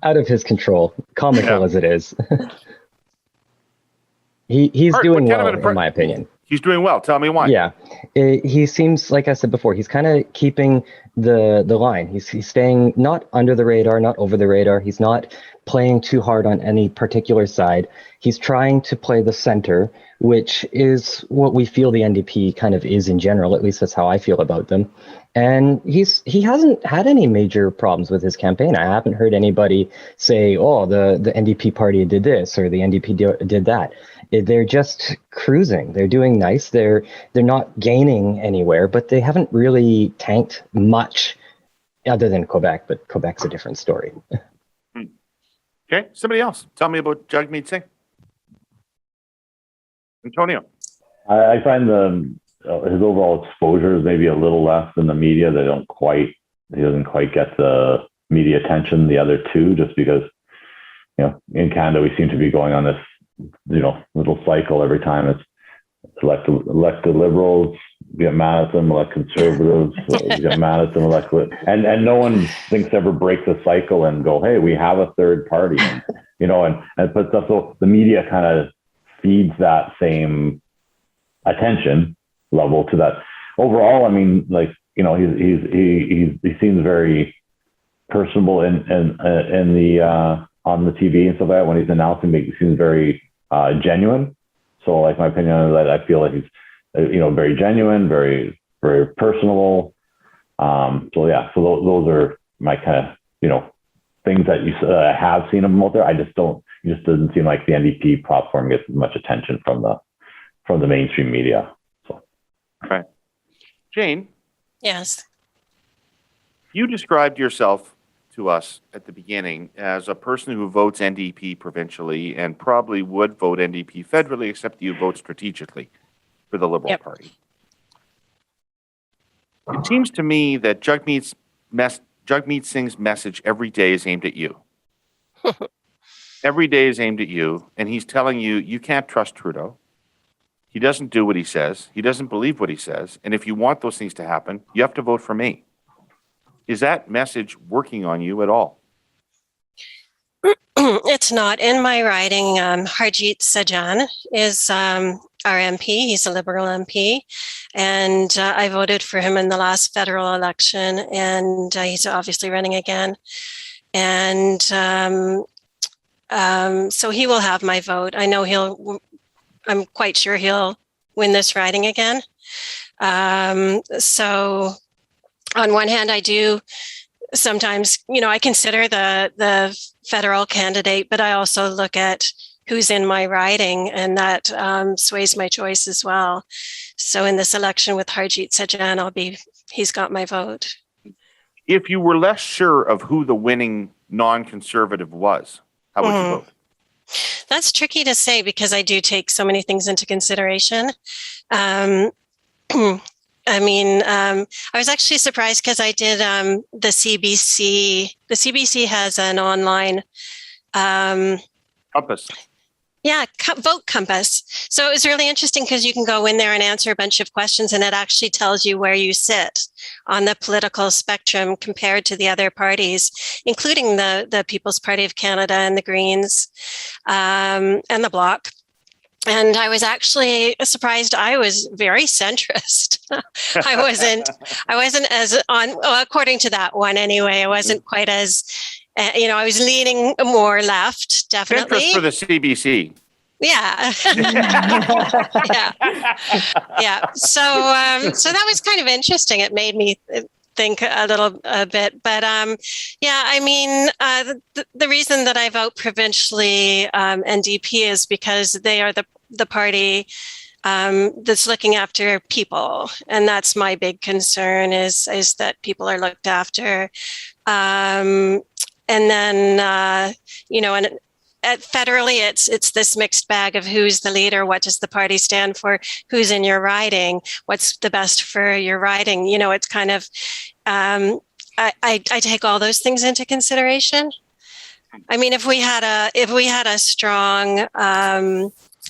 S9: Out of his control, comical as it is. He's doing well, in my opinion.
S1: He's doing well. Tell me why.
S9: Yeah. He seems, like I said before, he's kind of keeping the line. He's staying not under the radar, not over the radar. He's not playing too hard on any particular side. He's trying to play the center, which is what we feel the NDP kind of is in general. At least that's how I feel about them. And he hasn't had any major problems with his campaign. I haven't heard anybody say, oh, the NDP party did this or the NDP did that. They're just cruising. They're doing nice. They're not gaining anywhere, but they haven't really tanked much other than Quebec, but Quebec's a different story.
S1: Okay, somebody else. Tell me about Jagmeet Singh. Antonio.
S8: I find his overall exposure is maybe a little less than the media. He doesn't quite get the media attention the other two, just because, in Canada we seem to be going on this, little cycle every time. It's elect the Liberals, get mad at them, elect Conservatives, get mad at them, and no one thinks to ever break the cycle and go, hey, we have a third party, and put stuff. So the media kind of feeds that same attention level to that. Overall, I mean, he seems very personable in the on the TV and stuff like that. When he's announcing, he seems very genuine. So, my opinion is that I feel like he's very genuine, very, very personable. So those are my kind of things that you have seen him out there. It just doesn't seem like the NDP platform gets much attention from the mainstream media. So,
S1: right. Jane.
S7: Yes.
S1: You described yourself to us at the beginning as a person who votes NDP provincially and probably would vote NDP federally, except you vote strategically for the Liberal Party. It seems to me that Jagmeet Singh's message every day is aimed at you. Every day is aimed at you, and he's telling you, you can't trust Trudeau. He doesn't do what he says. He doesn't believe what he says. And if you want those things to happen, you have to vote for me. Is that message working on you at all?
S7: It's not. In my riding, Harjit Sajjan is our MP. He's a Liberal MP. And I voted for him in the last federal election. And he's obviously running again. And so he will have my vote. I know he'll I'm quite sure he'll win this riding again. So on one hand, I do sometimes, I consider the federal candidate, but I also look at who's in my riding, and that sways my choice as well. So in this election with Harjit Sajjan, he's got my vote.
S1: If you were less sure of who the winning non-conservative was, how would you vote?
S7: That's tricky to say because I do take so many things into consideration. I was actually surprised because I did the CBC. The CBC has an online
S1: Compass.
S7: Yeah, vote compass. So it was really interesting because you can go in there and answer a bunch of questions, and it actually tells you where you sit on the political spectrum compared to the other parties, including the People's Party of Canada and the Greens and the Bloc. And I was actually surprised. I was very centrist. I wasn't as according to that one anyway. I wasn't quite as, I was leaning more left, definitely.
S1: Centrist for the CBC.
S7: Yeah. Yeah. So that was kind of interesting. It made me think a bit, but the reason that I vote provincially NDP is because they are the party that's looking after people, and that's my big concern is that people are looked after, and then and federally it's this mixed bag of who's the leader, what does the party stand for, who's in your riding, what's the best for your riding. It's kind of I take all those things into consideration. I mean, if we had a strong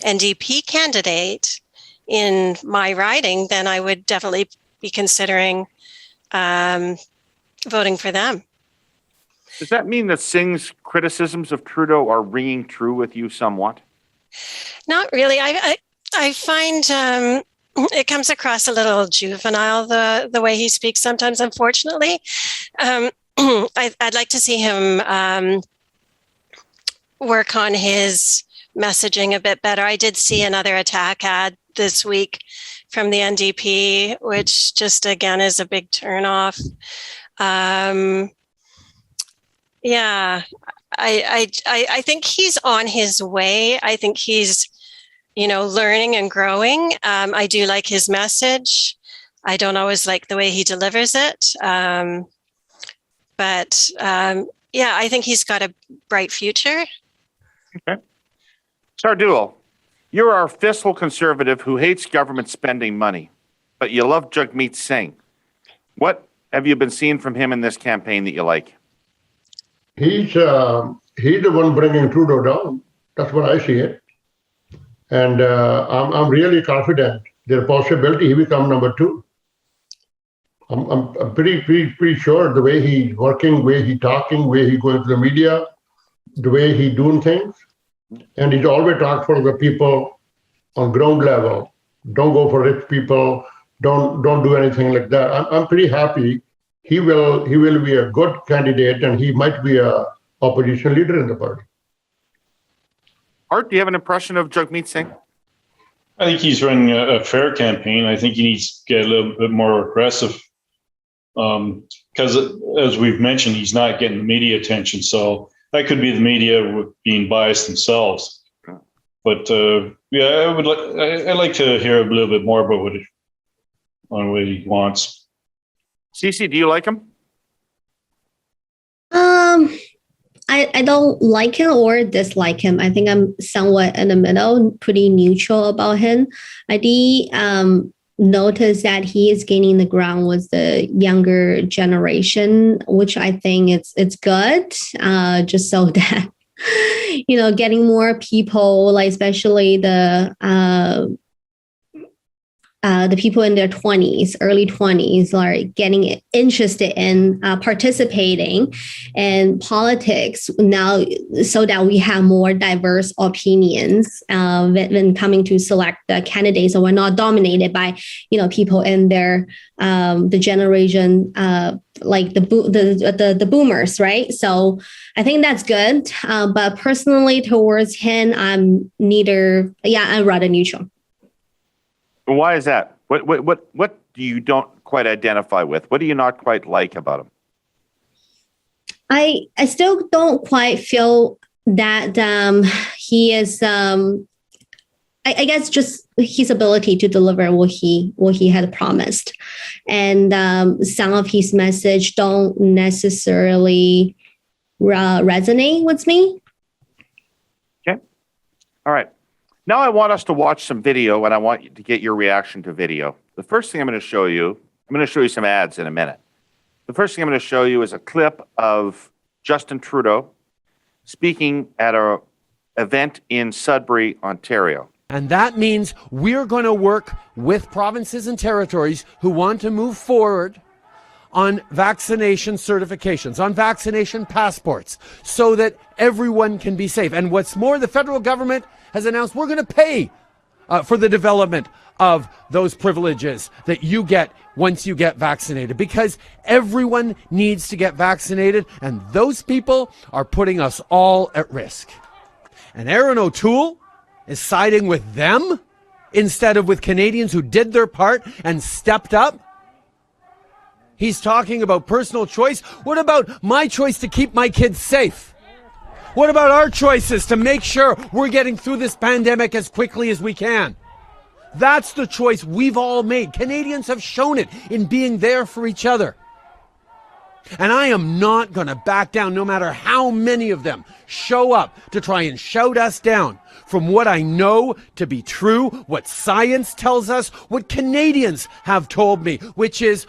S7: NDP candidate in my riding, then I would definitely be considering voting for them.
S1: Does that mean that Singh's criticisms of Trudeau are ringing true with you somewhat?
S7: Not really. I find it comes across a little juvenile, the way he speaks sometimes, unfortunately. I'd like to see him work on his messaging a bit better. I did see another attack ad this week from the NDP, which just again is a big turnoff. I think he's on his way. I think he's, learning and growing. I do like his message. I don't always like the way he delivers it. But I think he's got a bright future.
S1: Okay. Sardul, you're our fiscal conservative who hates government spending money, but you love Jagmeet Singh. What have you been seeing from him in this campaign that you like?
S10: He's the one bringing Trudeau down. That's what I see it. And I'm really confident there's a possibility he become number 2. I'm pretty sure the way he's working, the way he's talking, the way he's going to the media, the way he's doing things. And he's always talked for the people on ground level. Don't go for rich people. Don't do anything like that. I'm pretty happy. He will be a good candidate, and he might be a opposition leader in the party.
S1: Art, do you have an impression of Jagmeet Singh?
S5: I think he's running a fair campaign. I think he needs to get a little bit more aggressive because, as we've mentioned, he's not getting the media attention. So that could be the media being biased themselves. But I'd like to hear a little bit more about what he wants.
S1: Cece, do you like him?
S13: I don't like him or dislike him. I think I'm somewhat in the middle, pretty neutral about him. I did notice that he is gaining the ground with the younger generation, which I think it's good, just so that, getting more people, like especially the the people in their 20s, early 20s, are getting interested in participating in politics now, so that we have more diverse opinions when coming to select the candidates, so we're not dominated by people in their the generation like the boomers, right? So I think that's good. But personally, towards him, I'm rather neutral.
S1: Why is that? What do you don't quite identify with? What do you not quite like about him?
S13: I still don't quite feel that he is. I guess just his ability to deliver what he had promised, and some of his message don't necessarily resonate with me.
S1: Okay, all right. Now I want us to watch some video, and I want you to get your reaction to video. The first thing I'm going to show you some ads in a minute. The first thing I'm going to show you is a clip of Justin Trudeau speaking at an event in Sudbury, Ontario.
S14: And that means we're going to work with provinces and territories who want to move forward on vaccination certifications, on vaccination passports, so that everyone can be safe. And what's more, the federal government has announced we're going to pay for the development of those privileges that you get once you get vaccinated, because everyone needs to get vaccinated, and those people are putting us all at risk. And Aaron O'Toole is siding with them instead of with Canadians who did their part and stepped up. He's talking about personal choice. What about my choice to keep my kids safe? What about our choices to make sure we're getting through this pandemic as quickly as we can? That's the choice we've all made. Canadians have shown it in being there for each other. And I am not going to back down, no matter how many of them show up to try and shout us down from what I know to be true, what science tells us, what Canadians have told me, which is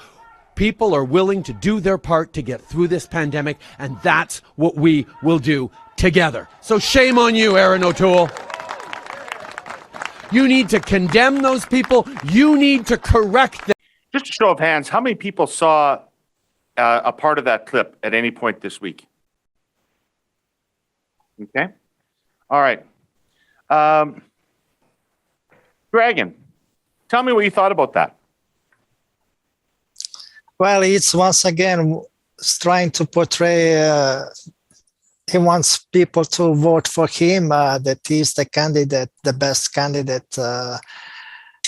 S14: people are willing to do their part to get through this pandemic, and that's what we will do together. So shame on you, Aaron O'Toole. You need to condemn those people. You need to correct them.
S1: Just a show of hands, how many people saw a part of that clip at any point this week? Okay. All right. Dragon, tell me what you thought about that.
S6: Well, it's once again trying to portray he wants people to vote for him, that he's the candidate, the best candidate.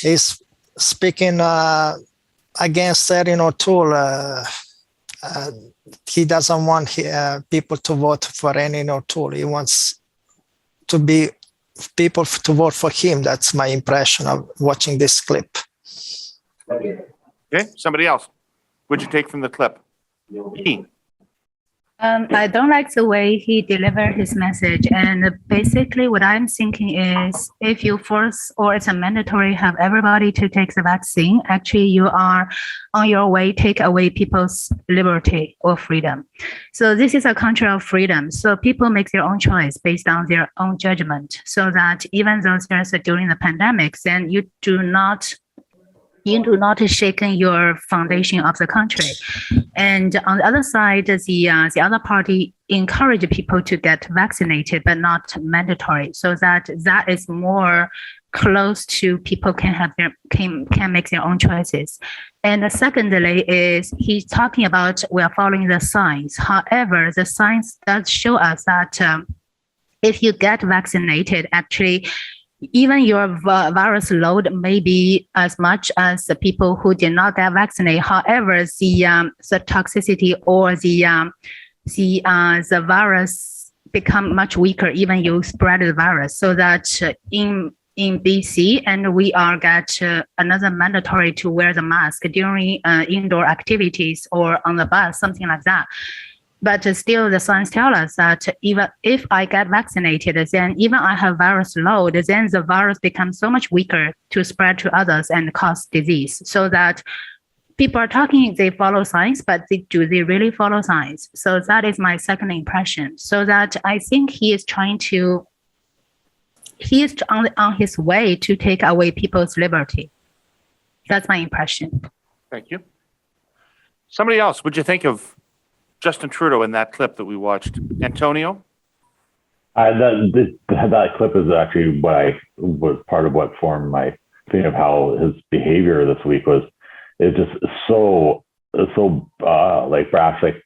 S6: He's speaking against Erin O'Toole. He doesn't want people to vote for Erin O'Toole. He wants to be people to vote for him. That's my impression of watching this clip.
S1: Okay, somebody else. What'd you take from the clip? Me.
S11: I don't like the way he delivered his message. And basically what I'm thinking is, if you force or it's a mandatory have everybody to take the vaccine, actually you are on your way take away people's liberty or freedom. So this is a country of freedom. So people make their own choice based on their own judgment, so that even though there's during the pandemic, then you do not shaken your foundation of the country. And on the other side, the other party encourage people to get vaccinated, but not mandatory, so that is more close to people can make their own choices. And secondly is he's talking about we are following the science. However, the science does show us that if you get vaccinated, actually, even your virus load may be as much as the people who did not get vaccinated. However, the toxicity or the virus become much weaker even you spread the virus. So that in BC, and we are get another mandatory to wear the mask during indoor activities or on the bus, something like that. But still, the science tells us that even if I get vaccinated, then even I have virus load, then the virus becomes so much weaker to spread to others and cause disease. So that people are talking, they follow science, but do they really follow science? So that is my second impression. So that I think he is on his way to take away people's liberty. That's my impression.
S1: Thank you. Somebody else, what'd you think of Justin Trudeau in that clip that we watched? Antonio?
S8: That clip is actually was part of what formed my opinion of how his behavior this week was. It's just so like brash, like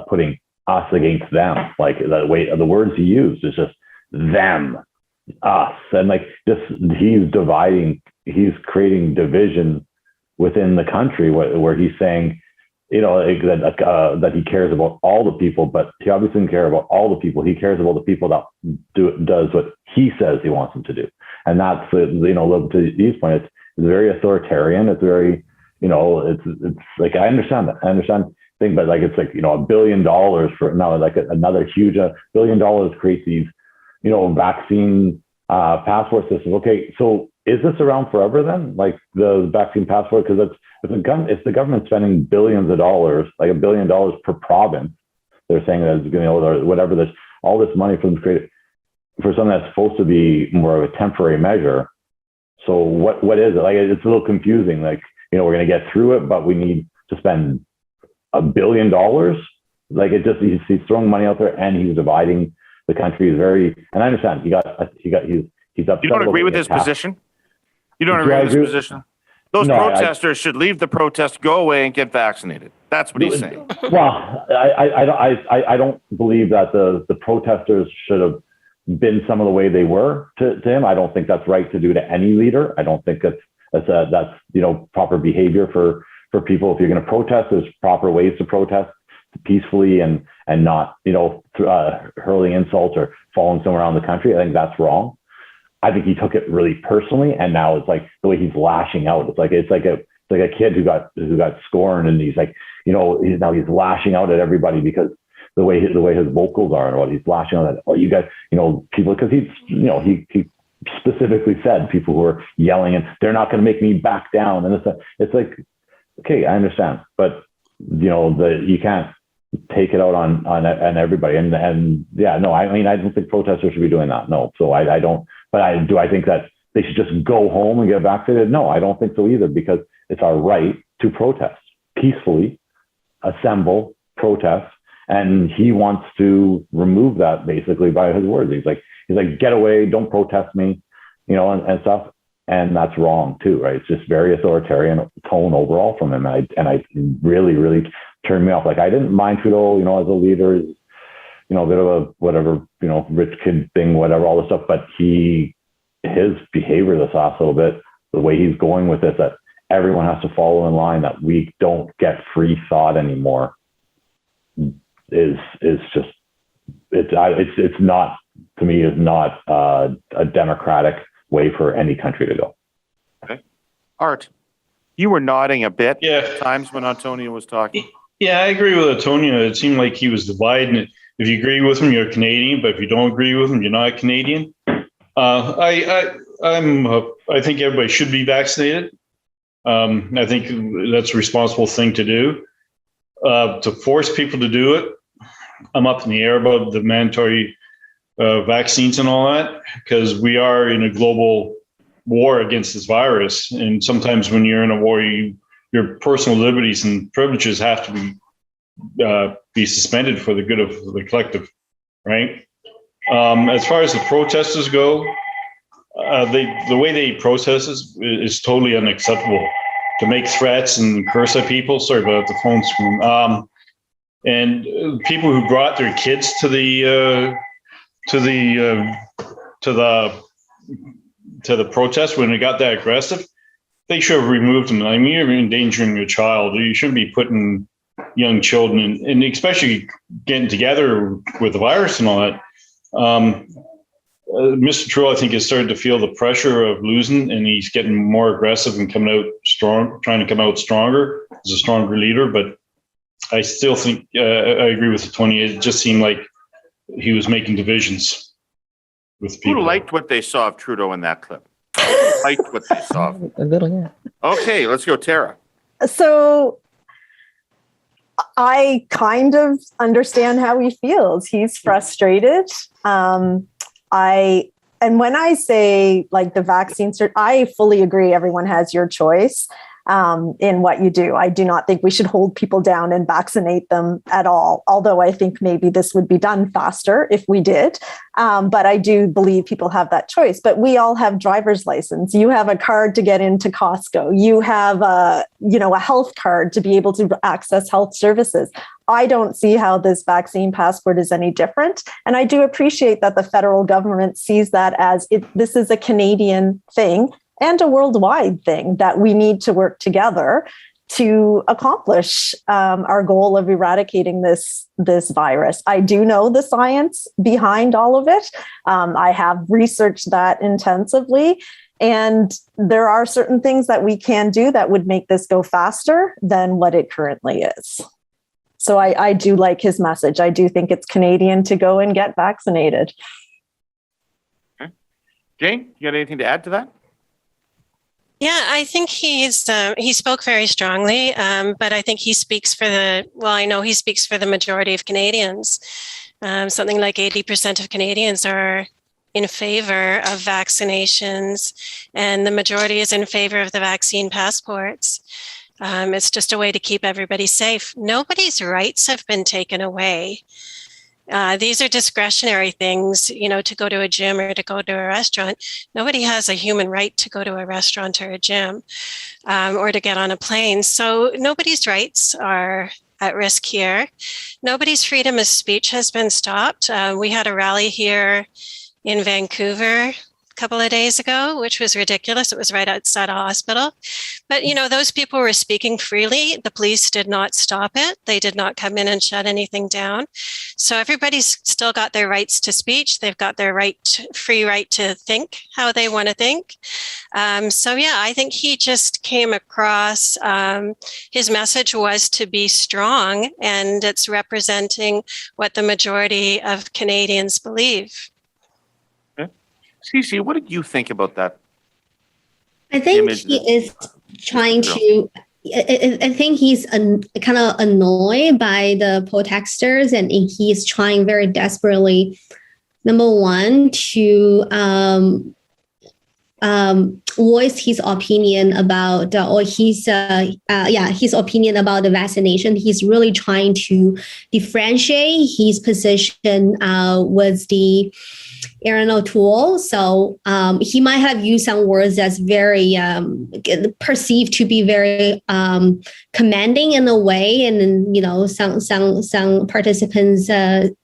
S8: putting us against them. Like the words he used is just them, us, and like just he's creating division within the country where he's saying, that he cares about all the people, but he obviously doesn't care about all the people. He cares about the people that does what he says he wants them to do. And that's, to these points, it's very authoritarian. It's very, it's like, I understand that. I understand thing, but like, it's like, $1 billion for now, like another huge $1 billion creates these, vaccine passport systems. Okay. So is this around forever then? Like the vaccine passport? Because if the government's spending billions of dollars, like $1 billion per province, they're saying that it's or whatever, there's all this money for them to create for something that's supposed to be more of a temporary measure. So what is it? Like, it's a little confusing. Like, we're going to get through it, but we need to spend $1 billion. Like, it just, he's throwing money out there and he's dividing the country. And I understand he's upset.
S1: You don't agree with his position? You don't agree with his position? Those protesters should leave the protest, go away, and get vaccinated. That's what he's saying.
S8: Well, I don't believe that the protesters should have been some of the way they were to him. I don't think that's right to do to any leader. I don't think that's proper behavior for people. If you're going to protest, there's proper ways to protest peacefully and not hurling insults or following someone around the country. I think that's wrong. I think he took it really personally, and now it's like the way he's lashing out. It's like a kid who got scorned, and he's like, now he's lashing out at everybody because the way his vocals are and what he's lashing out at. You guys, people, because he specifically said people who are yelling and they're not going to make me back down, and it's like, okay, I understand, but you can't take it out on everybody, and yeah, no, I mean, I don't think protesters should be doing that. No, so I don't. But I think that they should just go home and get vaccinated? No, I don't think so either, because it's our right to protest peacefully, assemble, protest. And he wants to remove that basically by his words. He's like, get away, don't protest me, and stuff. And that's wrong too, right? It's just very authoritarian tone overall from him. And I really, really turned me off. Like, I didn't mind Trudeau, as a leader, a bit of a whatever, rich kid thing, whatever, all this stuff. But his behavior this last little bit, the way he's going with this, that everyone has to follow in line, that we don't get free thought anymore, is just, it's not, to me, is not a democratic way for any country to go.
S1: Okay. Art, you were nodding a bit.
S5: Yeah.
S1: At times when Antonio was talking.
S5: Yeah, I agree with Antonio. It seemed like he was dividing it. If you agree with him, you're Canadian, but if you don't agree with him, you're not Canadian. I think everybody should be vaccinated. I think that's a responsible thing to do. To force people to do it, I'm up in the air about the mandatory vaccines and all that, because we are in a global war against this virus. And sometimes when you're in a war, your personal liberties and privileges have to be suspended for the good of the collective, right? As far as the protesters go, the way they protest is totally unacceptable. To make threats and curse at people. Sorry about the phone screen. And people who brought their kids to the protest when it got that aggressive, they should have removed them. I mean, you're endangering your child. You shouldn't be putting young children, and especially getting together with the virus and all that. Mr. Trudeau, I think, has started to feel the pressure of losing, and he's getting more aggressive and coming out strong, trying to come out stronger as a stronger leader. But I still think I agree with Tony. It just seemed like he was making divisions with people.
S1: Who liked what they saw of Trudeau in that clip? Liked what they saw.
S9: A little, yeah.
S1: Okay, let's go, Tara.
S4: So I kind of understand how he feels. He's frustrated. I And when I say like the vaccine, I fully agree. Everyone has your choice in what you do. I do not think we should hold people down and vaccinate them at all. Although I think maybe this would be done faster if we did. But I do believe people have that choice. But we all have driver's license. You have a card to get into Costco. You have a health card to be able to access health services. I don't see how this vaccine passport is any different. And I do appreciate that the federal government sees that as this is a Canadian thing and a worldwide thing that we need to work together to accomplish our goal of eradicating this virus. I do know the science behind all of it. I have researched that intensively. And there are certain things that we can do that would make this go faster than what it currently is. So I do like his message. I do think it's Canadian to go and get vaccinated.
S1: Okay. Jane, you got anything to add to that?
S7: Yeah, I think he spoke very strongly, but I think he speaks for I know he speaks for the majority of Canadians. Something like 80% of Canadians are in favor of vaccinations, and the majority is in favor of the vaccine passports. It's just a way to keep everybody safe. Nobody's rights have been taken away. These are discretionary things, to go to a gym or to go to a restaurant. Nobody has a human right to go to a restaurant or a gym or to get on a plane. So nobody's rights are at risk here. Nobody's freedom of speech has been stopped. We had a rally here in Vancouver a couple of days ago, which was ridiculous. It was right outside a hospital. But, those people were speaking freely. The police did not stop it. They did not come in and shut anything down. So everybody's still got their rights to speech. They've got their free right to think how they want to think. I think he just came across, his message was to be strong, and it's representing what the majority of Canadians believe.
S1: Cece, what did you think about that?
S13: I think he is trying to. I think he's kind of annoyed by the protesters, and he's trying very desperately, number one, to voice his opinion about, his opinion about the vaccination. He's really trying to differentiate his position with the Aaron O'Toole. So he might have used some words that's very perceived to be very commanding in a way, and then some participants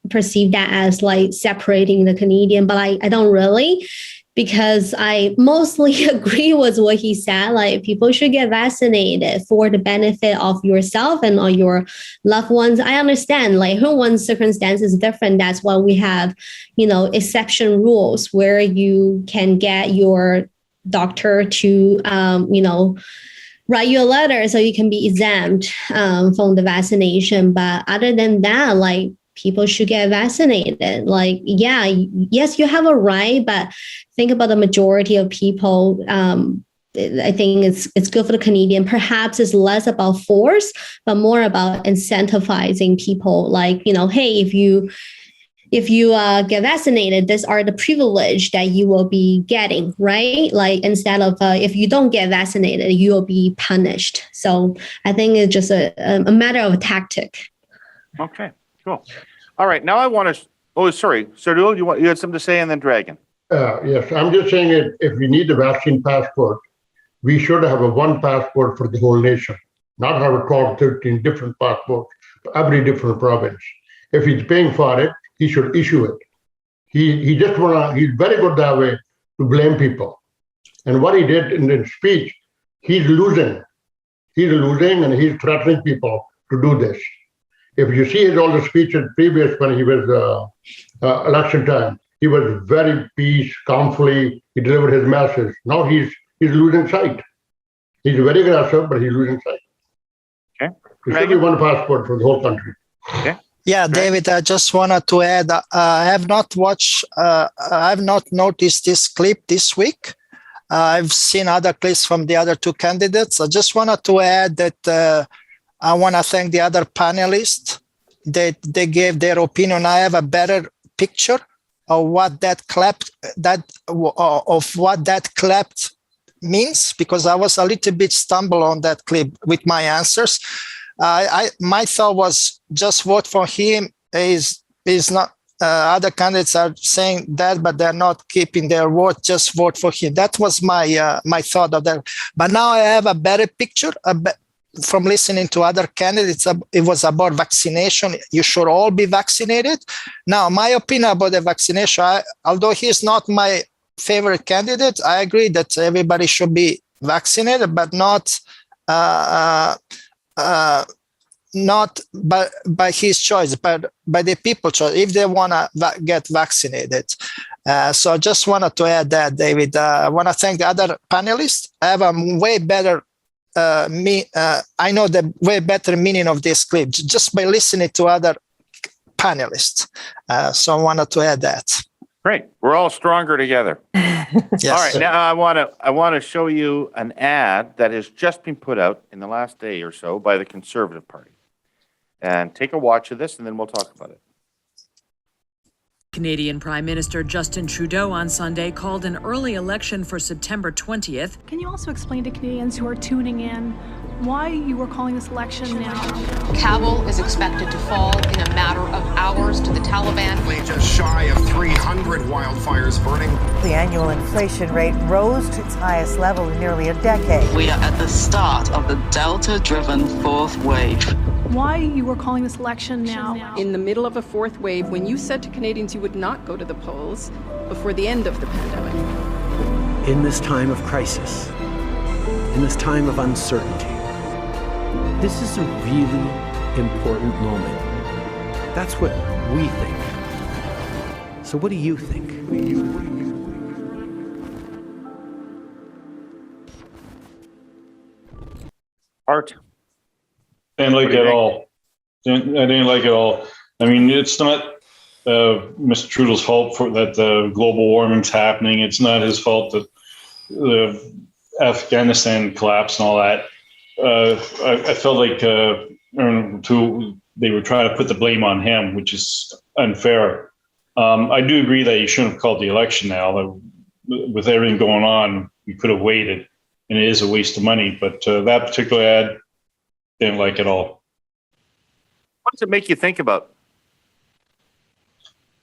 S13: perceive that as like separating the Canadian, but I don't really, because I mostly agree with what he said. Like, people should get vaccinated for the benefit of yourself and all your loved ones. I understand, like, everyone's circumstance is different. That's why we have, exception rules where you can get your doctor to, write you a letter so you can be exempt from the vaccination. But other than that, like, people should get vaccinated. Like, yes, you have a right, but think about the majority of people. I think it's good for the Canadian. Perhaps it's less about force, but more about incentivizing people. Like, hey, if you get vaccinated, these are the privilege that you will be getting, right? Like, instead of if you don't get vaccinated, you will be punished. So I think it's just a matter of tactic.
S1: Okay. Cool. All right. Now I want to. Oh, sorry, Sardul, you had something to say, and then Dragon.
S10: Yes, I'm just saying if we need the vaccine passport, we should have a one passport for the whole nation, not have a 12, 13 different passports for every different province. If he's paying for it, he should issue it. He's very good that way to blame people. And what he did in the speech, he's losing. He's losing, and he's threatening people to do this. If you see all the speeches previous when he was election time, he was very peace, calmly, he delivered his message. Now he's losing sight. He's very aggressive, but he's losing sight.
S1: Okay.
S10: There should be one passport for the whole country.
S1: Okay.
S6: Yeah, David, I just wanted to add, I have not noticed this clip this week. I've seen other clips from the other two candidates. I just wanted to add that I want to thank the other panelists that they gave their opinion. I have a better picture of what that clapped means, because I was a little bit stumbled on that clip with my answers. My thought was just vote for him. Is not other candidates are saying that, but they're not keeping their word. Just vote for him. That was my my thought of that. But now I have a better picture from listening to other candidates. It was about vaccination. You should all be vaccinated. Now, my opinion about the vaccination, although he's not my favorite candidate, I agree that everybody should be vaccinated, but not by his choice, but by the people's choice, if they want to get vaccinated. So I just wanted to add that, David. I want to thank the other panelists. I have a way better I know the way better meaning of this clip just by listening to other panelists. So I wanted to add that.
S1: Great. We're all stronger together.
S6: Yes.
S1: All right. Now I want to show you an ad that has just been put out in the last day or so by the Conservative Party. And take a watch of this, and then we'll talk about it.
S15: Canadian Prime Minister Justin Trudeau on Sunday called an early election for September 20th.
S16: Can you also explain to Canadians who are tuning in why you are calling this election now?
S17: Kabul is expected to fall in a matter of hours to the Taliban.
S18: Just shy of 300 wildfires burning.
S19: The annual inflation rate rose to its highest level in nearly a decade.
S20: We are at the start of the Delta-driven fourth wave.
S16: Why you are calling this election now?
S21: In the middle of a fourth wave, when you said to Canadians you would not go to the polls before the end of the pandemic.
S22: In this time of crisis, in this time of uncertainty, this is a really important moment. That's what we think. So what do you think?
S1: Art.
S5: I didn't like it at all. I didn't like it all. I mean, it's not Mr. Trudeau's fault for that global warming's happening. It's not his fault that the Afghanistan collapse and all that. I felt like they were trying to put the blame on him, which is unfair. I do agree that you shouldn't have called the election now. With everything going on, we could have waited, and it is a waste of money. But that particular ad, didn't like it all.
S1: What does it make you think about?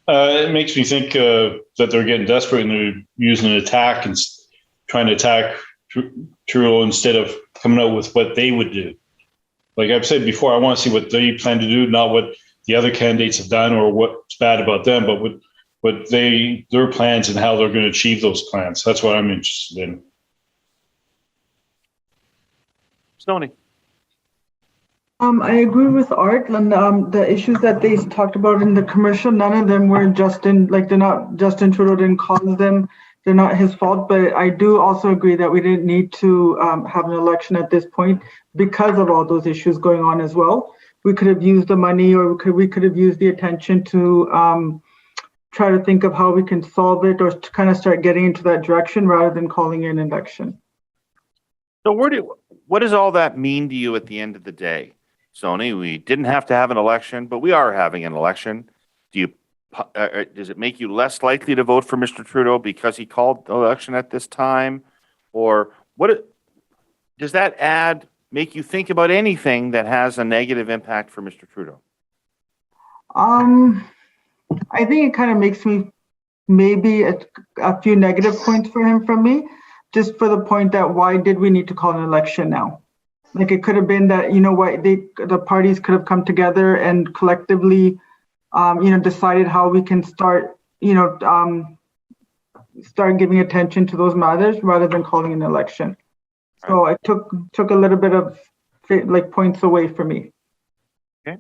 S5: It makes me think that they're getting desperate and they're using an attack and trying to attack Trudeau instead of coming out with what they would do. Like I've said before, I want to see what they plan to do, not what the other candidates have done or what's bad about them, but what their plans and how they're going to achieve those plans. That's what I'm interested in.
S1: Stoney.
S12: I agree with Art and the issues that they talked about in the commercial. None of them were Justin Trudeau didn't cause them. They're not his fault. But I do also agree that we didn't need to have an election at this point because of all those issues going on as well. We could have used the money, or we could have used the attention to try to think of how we can solve it, or to kind of start getting into that direction rather than calling it an election.
S1: So what does all that mean to you at the end of the day? Sony, we didn't have to have an election, but we are having an election. Does it make you less likely to vote for Mr. Trudeau because he called the election at this time? Or does that ad make you think about anything that has a negative impact for Mr. Trudeau?
S12: I think it kind of makes me maybe a few negative points for him from me, just for the point that why did we need to call an election now? Like it could have been that, you know what, the parties could have come together and collectively, decided how we can start, start giving attention to those matters rather than calling an election. So it took a little bit of points away from me.
S1: Okay.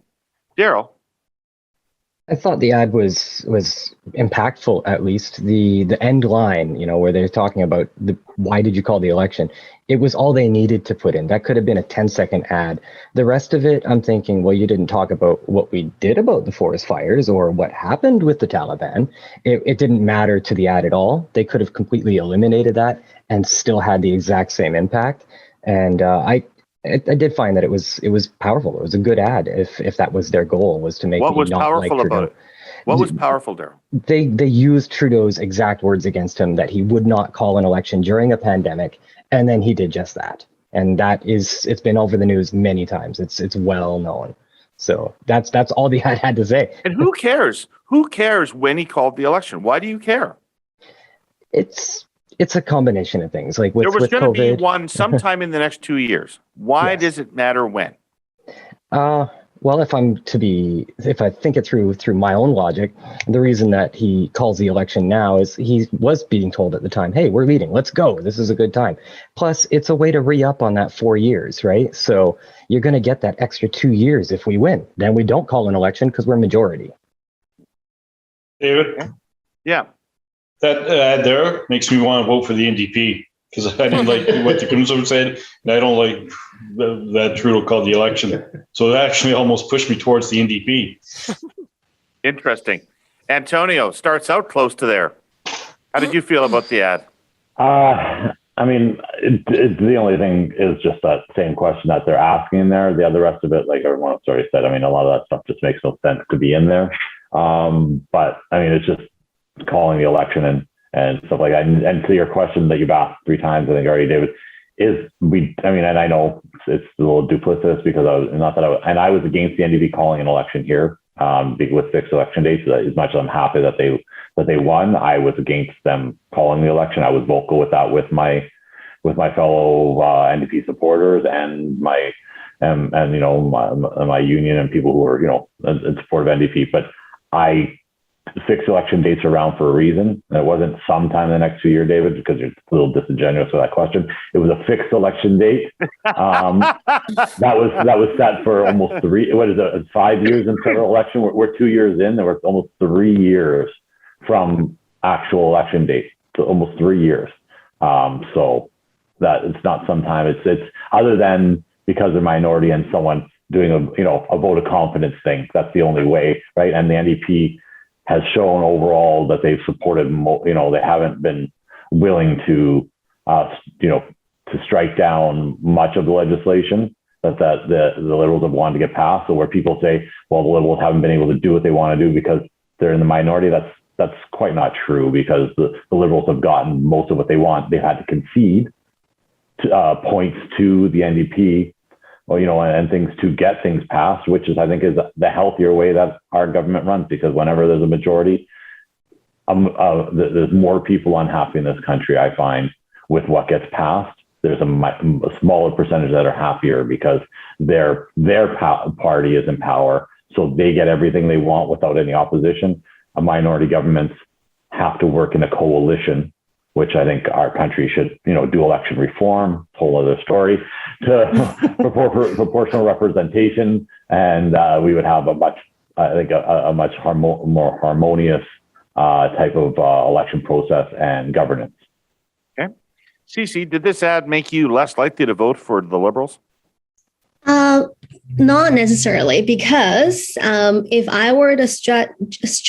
S1: Daryl.
S9: I thought the ad was impactful, at least. The end line, where they're talking about why did you call the election? It was all they needed to put in. That could have been a 10-second ad. The rest of it, I'm thinking, well, you didn't talk about what we did about the forest fires or what happened with the Taliban. It didn't matter to the ad at all. They could have completely eliminated that and still had the exact same impact. And I did find that it was powerful. It was a good ad if that was their goal, was to make
S1: what was
S9: not
S1: powerful
S9: like
S1: about it? What was powerful, Daryl?
S9: They used Trudeau's exact words against him, that he would not call an election during a pandemic, and then he did just that. And it's been over the news many times. It's well known. So that's all the ad had to say.
S1: And who cares? Who cares when he called the election? Why do you care?
S9: It's a combination of things. Like
S1: there was
S9: with
S1: going to be
S9: COVID.
S1: one sometime in the next 2 years. Why does it matter when?
S9: Well, if I think it through my own logic, the reason that he calls the election now is he was being told at the time, hey, we're leading, let's go, this is a good time. Plus, it's a way to re-up on that 4 years, right? So you're going to get that extra 2 years if we win. Then we don't call an election because we're majority.
S5: David?
S1: Yeah.
S5: That ad there makes me want to vote for the NDP because I didn't like what the Conservatives said, and I don't like that Trudeau called the election. So it actually almost pushed me towards the NDP.
S1: Interesting. Antonio starts out close to there. How did you feel about the ad?
S8: I mean, the only thing is just that same question that they're asking there. The rest of it, like everyone else already said, I mean, a lot of that stuff just makes no sense to be in there. But I mean, it's just calling the election and stuff like that. And to your question that you've asked 3 times, I think already, David, and I know it's a little duplicitous because I was against the NDP calling an election here with 6 election dates. As much as I'm happy that they won, I was against them calling the election. I was vocal with that with my fellow NDP supporters and my union and people who are in support of NDP. But 6 election dates around for a reason. And it wasn't sometime in the next 2 years, David, because you're a little disingenuous with that question. It was a fixed election date. That was set for almost 5 years in federal election. We're 2 years in. There were almost 3 years from actual election date. So almost 3 years. So that it's not sometime. It's other than because they're minority and someone doing a vote of confidence thing. That's the only way, right? And the NDP has shown overall that they've supported, they haven't been willing to strike down much of the legislation that the Liberals have wanted to get passed. So where people say, well, the Liberals haven't been able to do what they want to do because they're in the minority, that's quite not true, because the Liberals have gotten most of what they want. They've had to concede points to the NDP, and things to get things passed, which is, I think, is the healthier way that our government runs, because whenever there's a majority, there's more people unhappy in this country, I find, with what gets passed. There's a smaller percentage that are happier because their party is in power, so they get everything they want without any opposition. Minority governments have to work in a coalition, which I think our country should, do election reform, whole other story, to proportional representation, and we would have a much more harmonious type of election process and governance.
S1: Okay. Cece, did this ad make you less likely to vote for the Liberals?
S13: Not necessarily, because if I were to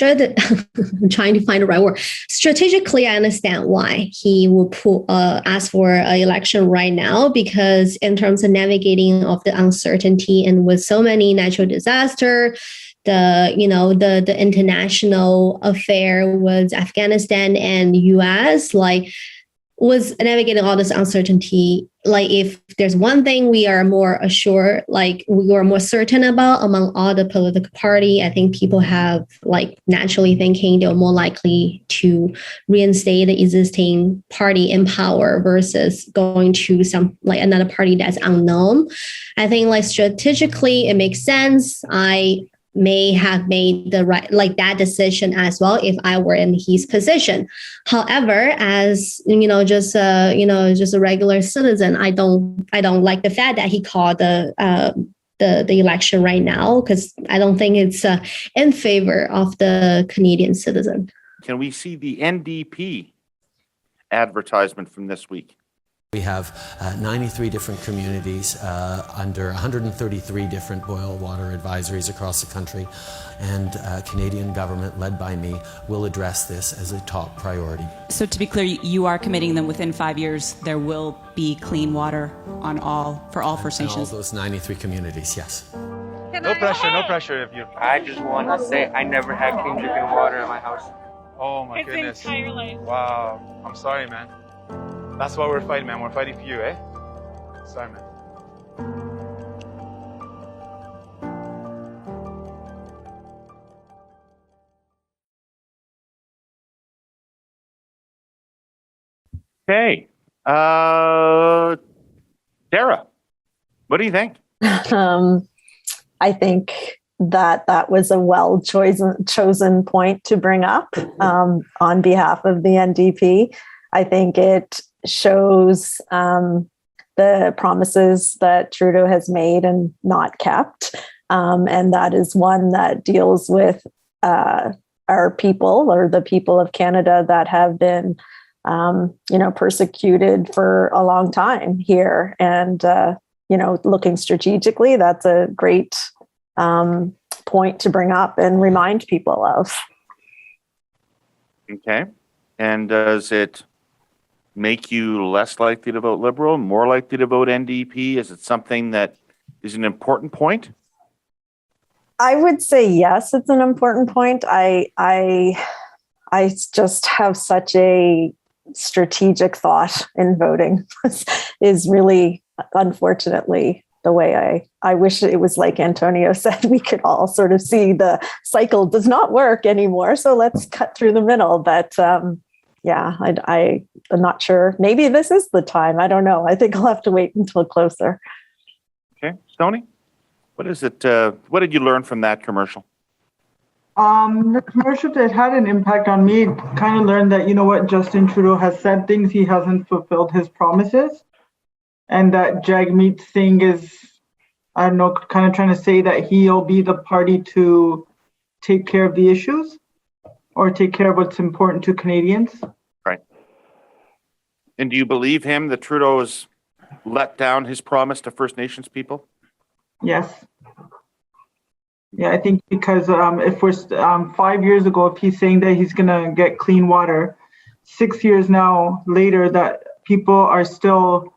S13: I'm trying to find the right word. Strategically, I understand why he would ask for an election right now, because in terms of navigating of the uncertainty and with so many natural disaster, the international affair with Afghanistan and US, was navigating all this uncertainty. If there's one thing we are more assured, we are more certain about among all the political party, I think people have naturally thinking they're more likely to reinstate the existing party in power versus going to some another party that's unknown. I think strategically it makes sense. I may have made the right that decision as well if I were in his position. However, as just a regular citizen, I don't like the fact that he called the election right now, because I don't think it's in favor of the Canadian citizen.
S1: Can we see the NDP advertisement from this week?
S22: We have 93 different communities under 133 different boil water advisories across the country, and Canadian government, led by me, will address this as a top priority.
S2: So to be clear, you are committing them within 5 years there will be clean water for all First Nations?
S22: All those 93 communities, yes.
S3: Can No pressure, no pressure. If you.
S14: I just want to say I never had clean drinking water in my house.
S3: Oh my goodness. Entire life. Wow. I'm sorry, man. That's why we're fighting, man. We're fighting for you, eh? Sorry, man.
S1: Okay. Tara, what do you think?
S4: I think that was a well chosen point to bring up on behalf of the NDP. I think it shows the promises that Trudeau has made and not kept. And that is one that deals with our people, or the people of Canada that have been persecuted for a long time here. And, looking strategically, that's a great point to bring up and remind people of.
S1: Okay. And does it make you less likely to vote Liberal, more likely to vote NDP? Is it something that is an important point?
S4: I would say yes, it's an important point. I just have such a strategic thought in voting is really, unfortunately, the way I wish it was like Antonio said, we could all sort of see the cycle does not work anymore. So let's cut through the middle. But I'm not sure. Maybe this is the time. I don't know. I think I'll have to wait until closer.
S1: Okay. Stoney, what is it? What did you learn from that commercial?
S12: The commercial that had an impact on me, kind of learned that, Justin Trudeau has said things, he hasn't fulfilled his promises. And that Jagmeet Singh is, I don't know, kind of trying to say that he'll be the party to take care of the issues or take care of what's important to Canadians.
S1: Right. And do you believe him that Trudeau has let down his promise to First Nations people?
S12: Yes. Yeah, I think because if we're 5 years ago, if he's saying that he's going to get clean water, 6 years now later that people are still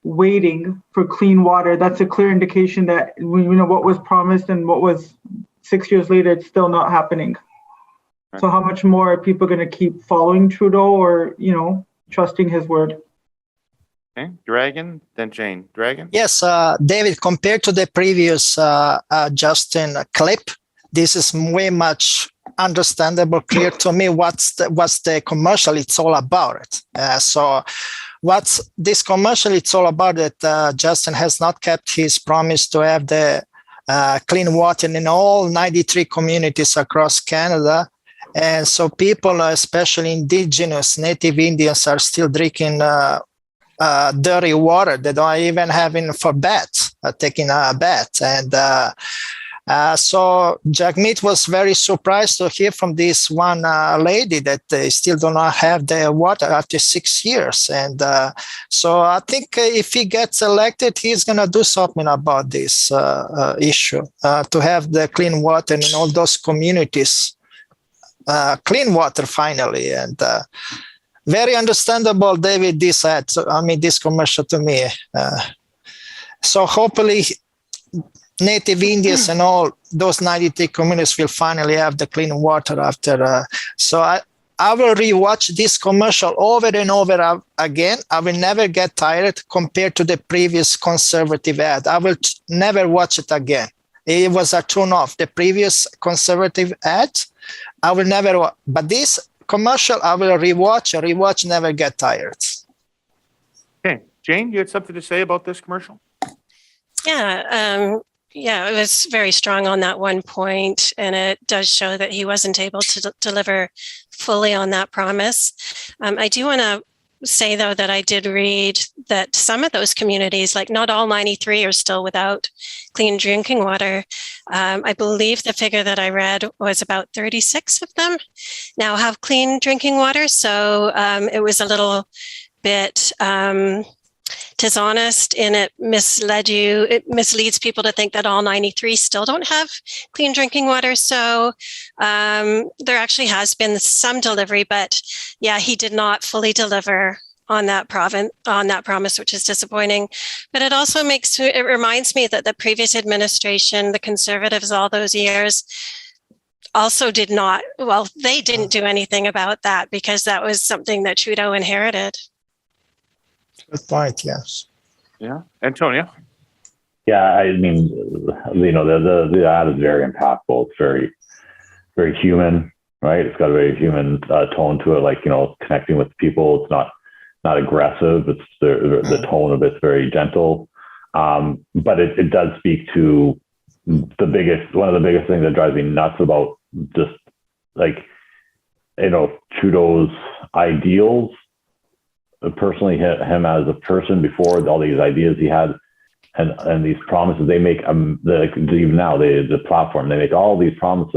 S12: waiting for clean water, that's a clear indication that what was promised and what was 6 years later, it's still not happening. Right. So how much more are people going to keep following Trudeau or, trusting his word?
S1: Okay, Dragon, then Jane. Dragon?
S6: Yes, David, compared to the previous Justin clip, this is way much understandable, clear to me what's the commercial it's all about. So what's this commercial it's all about, that Justin has not kept his promise to have the clean water in all 93 communities across Canada. And so people, especially Indigenous, Native Indians, are still drinking dirty water. They don't even have it for baths, taking a bath. And so Jagmeet was very surprised to hear from this one lady that they still do not have the water after 6 years. And so I think if he gets elected, he's going to do something about this issue, to have the clean water in all those communities, clean water finally. And very understandable, David, this ad. This commercial to me. So hopefully Native Indians and all those 93 communities will finally have the clean water after. So I will rewatch this commercial over and over again. I will never get tired compared to the previous Conservative ad. I will never watch it again. It was a turn off. The previous Conservative ad, I will never, but this commercial, I will rewatch, never get tired.
S1: Okay. Jane, you had something to say about this commercial?
S7: Yeah, it was very strong on that one point, and it does show that he wasn't able to deliver fully on that promise. I do want to say, though, that I did read that some of those communities, like not all 93, are still without clean drinking water. I believe the figure that I read was about 36 of them now have clean drinking water. So it was a little bit dishonest, and it misleads people to think that all 93 still don't have clean drinking water. So there actually has been some delivery, but yeah, he did not fully deliver on that promise, which is disappointing. But it also reminds me that the previous administration, the Conservatives, all those years, also they didn't do anything about that because that was something that Trudeau inherited.
S6: Good point. Yes.
S1: Yeah, Antonio.
S8: Yeah, I mean, the ad is very impactful. It's very, very human, right? It's got a very human tone to it, like, connecting with people. It's not aggressive. It's the tone of it's very gentle. But it does speak to one of the biggest things that drives me nuts about just Trudeau's ideals. Personally, him as a person, before all these ideas he had, and these promises they make, even now the platform, they make all these promises,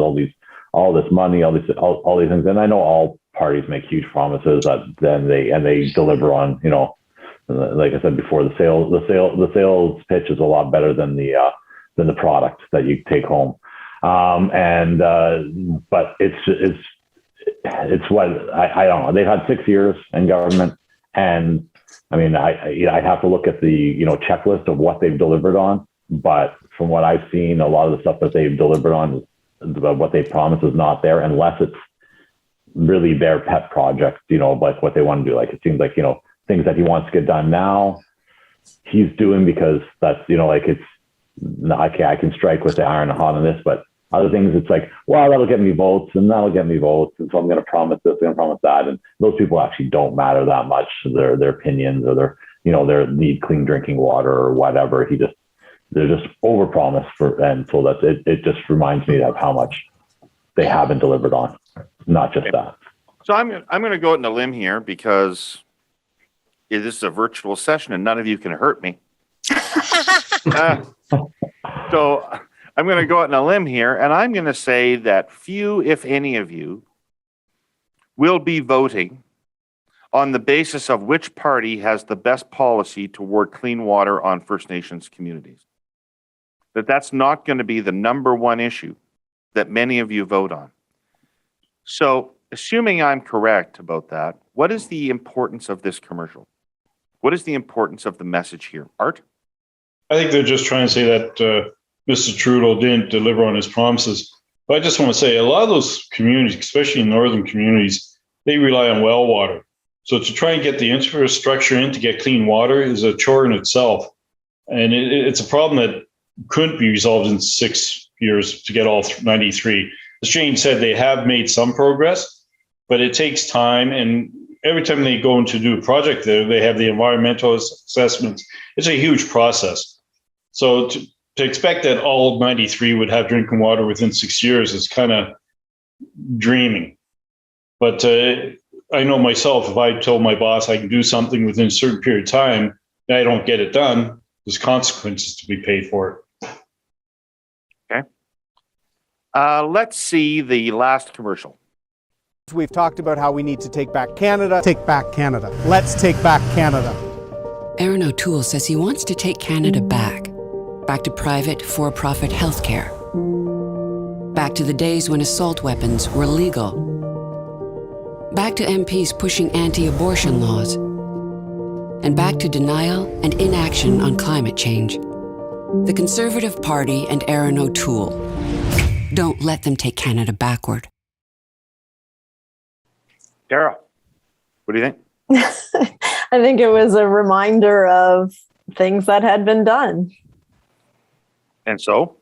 S8: all this money, all these things. And I know all parties make huge promises that then they deliver on. Like I said before, the sales pitch is a lot better than the product that you take home. But it's what I don't know. They've had 6 years in government, and I mean, I have to look at the checklist of what they've delivered on. But from what I've seen, a lot of the stuff that they've delivered on, what they promised, is not there, unless it's really their pet project. Like what they want to do. Like it seems like things that he wants to get done now, he's doing because that's it's. Okay, I can strike with the iron hot on this, but other things, it's like, well, that'll get me votes, and that'll get me votes, and so I'm going to promise this, I'm going to promise that, and those people actually don't matter that much. Their opinions, or their need clean drinking water or whatever. They're just overpromised and so that's it. It just reminds me of how much they haven't delivered on, not just that.
S1: So I'm going to go out on a limb here because this is a virtual session and none of you can hurt me. So I'm going to go out on a limb here, and I'm going to say that few, if any of you, will be voting on the basis of which party has the best policy toward clean water on First Nations communities. That's not going to be the number one issue that many of you vote on. So, assuming I'm correct about that, what is the importance of this commercial? What is the importance of the message here? Art?
S5: I think they're just trying to say that Mr. Trudeau didn't deliver on his promises. But I just want to say a lot of those communities, especially in northern communities, they rely on well water. So to try and get the infrastructure in to get clean water is a chore in itself. And it's a problem that couldn't be resolved in 6 years to get all 93. As Jane said, they have made some progress, but it takes time. And every time they go in to do a project there, they have the environmental assessments. It's a huge process. So to expect that all 93 would have drinking water within 6 years is kind of dreaming. But I know myself, if I told my boss I can do something within a certain period of time, and I don't get it done, there's consequences to be paid for it.
S1: Okay. Let's see the last commercial.
S10: We've talked about how we need to take back Canada. Take back Canada. Let's take back Canada.
S11: Aaron O'Toole says he wants to take Canada back. Back to private, for-profit healthcare. Back to the days when assault weapons were legal. Back to MPs pushing anti-abortion laws. And back to denial and inaction on climate change. The Conservative Party and Aaron O'Toole. Don't let them take Canada backward.
S1: Dara, what do you think?
S4: I think it was a reminder of things that had been done.
S1: And so?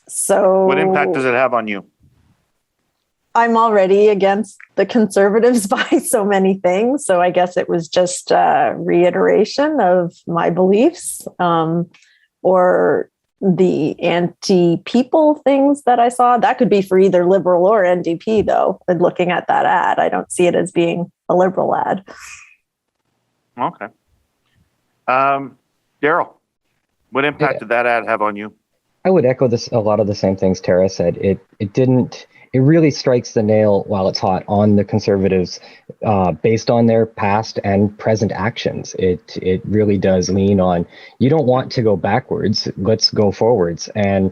S4: So
S1: what impact does it have on you?
S4: I'm already against the Conservatives by so many things. So I guess it was just a reiteration of my beliefs, or the anti-people things that I saw. That could be for either Liberal or NDP, though. And looking at that ad, I don't see it as being a Liberal ad.
S1: Okay. Daryl, what impact did that ad have on you?
S9: I would echo a lot of the same things Tara said. It really strikes the nail while it's hot on the Conservatives based on their past and present actions. It really does lean on, you don't want to go backwards, let's go forwards. And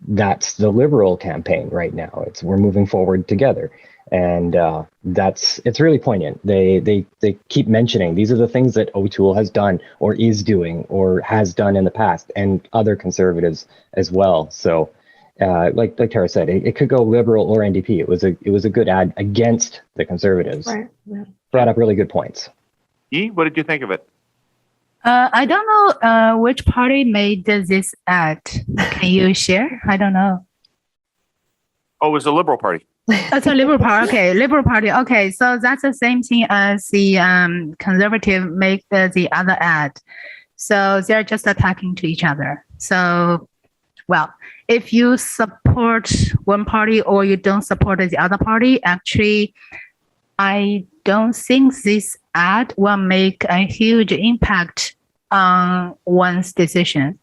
S9: that's the Liberal campaign right now. We're moving forward together. And it's really poignant. They keep mentioning these are the things that O'Toole has done or is doing or has done in the past, and other conservatives as well. So like Tara said, it could go Liberal or NDP. It was a good ad against the Conservatives.
S4: Right. Yeah.
S9: Brought up really good points.
S1: E, what did you think of it?
S15: I don't know which party made this ad. Can you share? I don't know.
S1: Oh, it was the Liberal Party.
S15: That's a Liberal Party. Okay, Liberal Party. Okay, so that's the same thing as the Conservative make the other ad. So they're just attacking to each other. So, well, if you support one party or you don't support the other party, actually, I don't think this ad will make a huge impact on one's decision,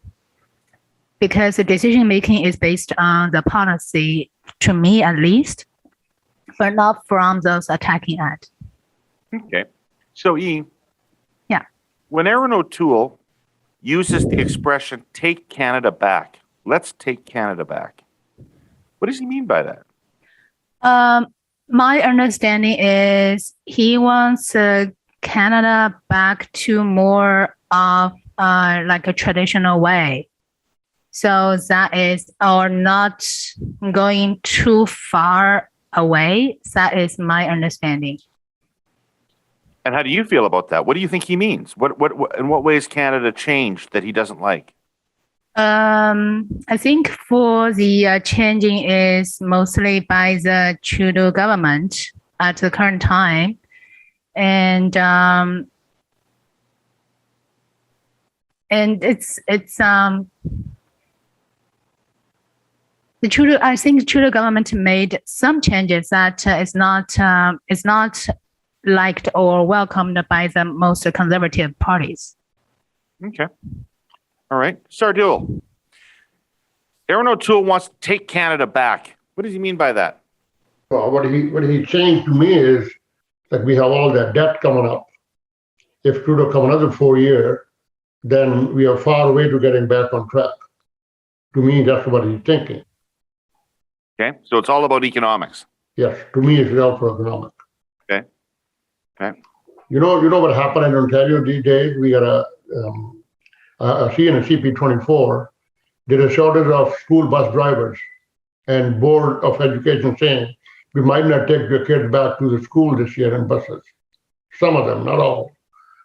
S15: because the decision making is based on the policy, to me at least, but not from those attacking ads.
S1: Okay. So, E,
S15: yeah,
S1: when Aaron O'Toole uses the expression "take Canada back," let's take Canada back, what does he mean by that?
S15: My understanding is he wants Canada back to more of like a traditional way. So that is, or not going too far away. That is my understanding.
S1: And how do you feel about that? What do you think he means? What in what ways Canada changed that he doesn't like?
S15: I think for the changing is mostly by the Trudeau government at the current time, and it's the Trudeau. I think Trudeau government made some changes that is not liked or welcomed by the most conservative parties.
S1: Okay. All right. Sardul. Aaron O'Toole wants to take Canada back. What does he mean by that?
S17: Well, what he changed to me is that we have all that debt coming up. If Trudeau come another 4 years, then we are far away to getting back on track. To me, that's what he's thinking.
S1: Okay. So it's all about economics.
S17: Yes. To me, it's all for economic.
S1: Okay. Okay.
S17: You know what happened in Ontario these days? We got a CP24, there is a shortage of school bus drivers, and Board of Education saying we might not take your kids back to the school this year in buses. Some of them, not all.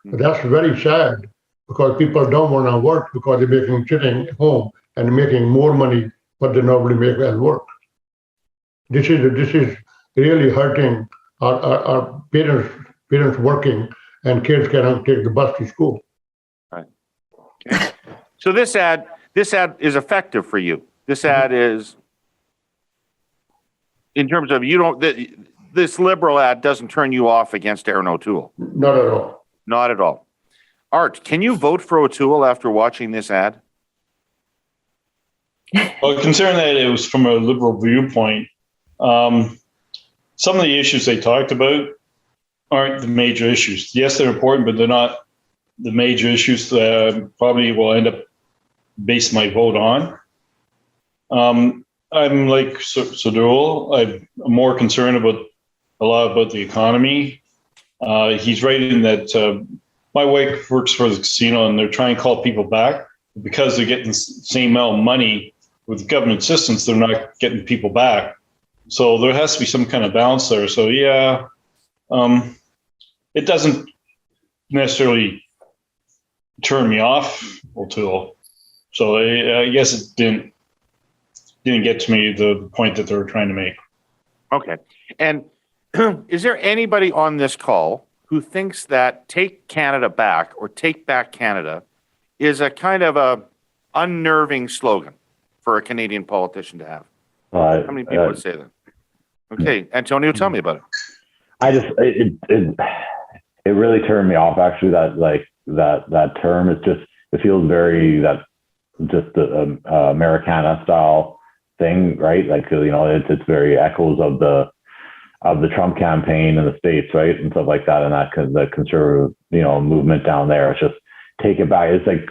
S17: But that's very sad, because people don't want to work because they're sitting at home and making more money what they normally make at work. This is really hurting our parents working, and kids cannot take the bus to school.
S1: Okay. So this ad is effective for you. This ad is, in terms of this Liberal ad doesn't turn you off against Aaron O'Toole.
S17: Not at all.
S1: Not at all. Art, can you vote for O'Toole after watching this ad?
S5: Well, considering that it was from a Liberal viewpoint, some of the issues they talked about aren't the major issues. Yes, they're important, but they're not the major issues that probably will end up base my vote on. I'm like Sardul. I'm more concerned about a lot about the economy. He's right in that my wife works for the casino, and they're trying to call people back because they're getting the same amount of money with government assistance. They're not getting people back, so there has to be some kind of balance there. So yeah, it doesn't necessarily turn me off O'Toole. So I guess it didn't get to me the point that they were trying to make.
S1: Okay. And is there anybody on this call who thinks that take Canada back or take back Canada is a kind of a unnerving slogan for a Canadian politician to have? How many people would say that? Okay. Antonio, tell me about it.
S8: I just, it really turned me off, actually, that term. It's just, it feels very just the Americana style thing, right? Like, it's very echoes of the Trump campaign in the States, right? And stuff like that. And that the conservative, movement down there. It's just take it back. It's like,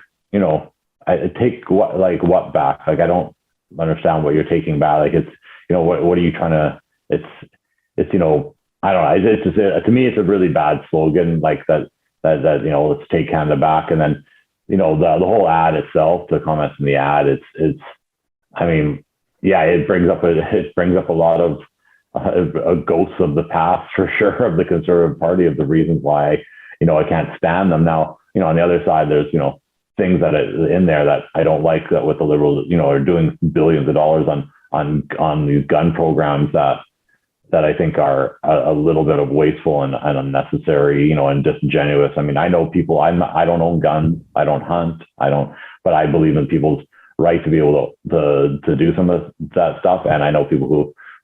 S8: I take what back? Like, I don't understand what you're taking back. Like, it's, what are you trying to, it's, you know, I don't know. It's just, to me, it's a really bad slogan, like that, you know, let's take Canada back. And then, you know, the whole ad itself, the comments in the ad, it's, I mean, yeah, it brings up a lot of ghosts of the past, for sure, of the Conservative Party, of the reasons why, you know, I can't stand them. Now, you know, on the other side, there's, you know, things that are in there that I don't like, that what the Liberals, you know, are doing billions of dollars on these gun programs that I think are a little bit of wasteful and unnecessary, you know, and disingenuous. I mean, I know people, I don't own guns, I don't hunt, but I believe in people's right to be able to do some of that stuff. And I know people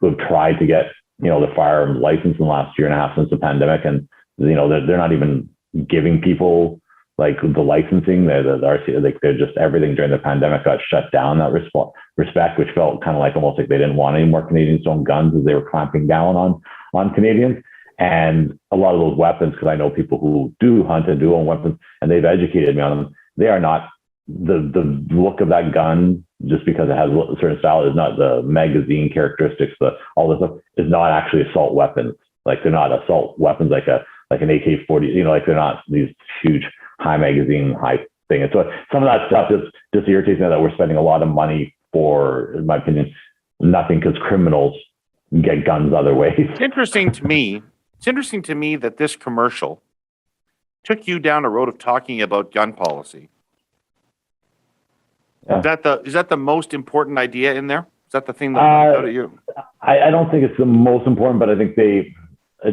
S8: who have tried to get, you know, the firearms license in the last year and a half since the pandemic, and, you know, they're not even giving people like the licensing. They're just, everything during the pandemic got shut down in that respect, which felt kind of like almost like they didn't want any more Canadians to own guns, as they were clamping down on Canadians. And a lot of those weapons, because I know people who do hunt and do own weapons, and they've educated me on them, they are not, the look of that gun, just because it has a certain style, is not the magazine characteristics, all this stuff is not actually assault weapons. Like, they're not assault weapons like an AK-40, you know, like, they're not these huge high magazine, high thing. And so some of that stuff just irritates me, that we're spending a lot of money for, in my opinion, nothing, because criminals get guns other ways.
S1: It's interesting to me that this commercial took you down a road of talking about gun policy. Yeah. Is that the most important idea in there? Is that the thing that jumped out at you?
S8: I don't think it's the most important, but I think it's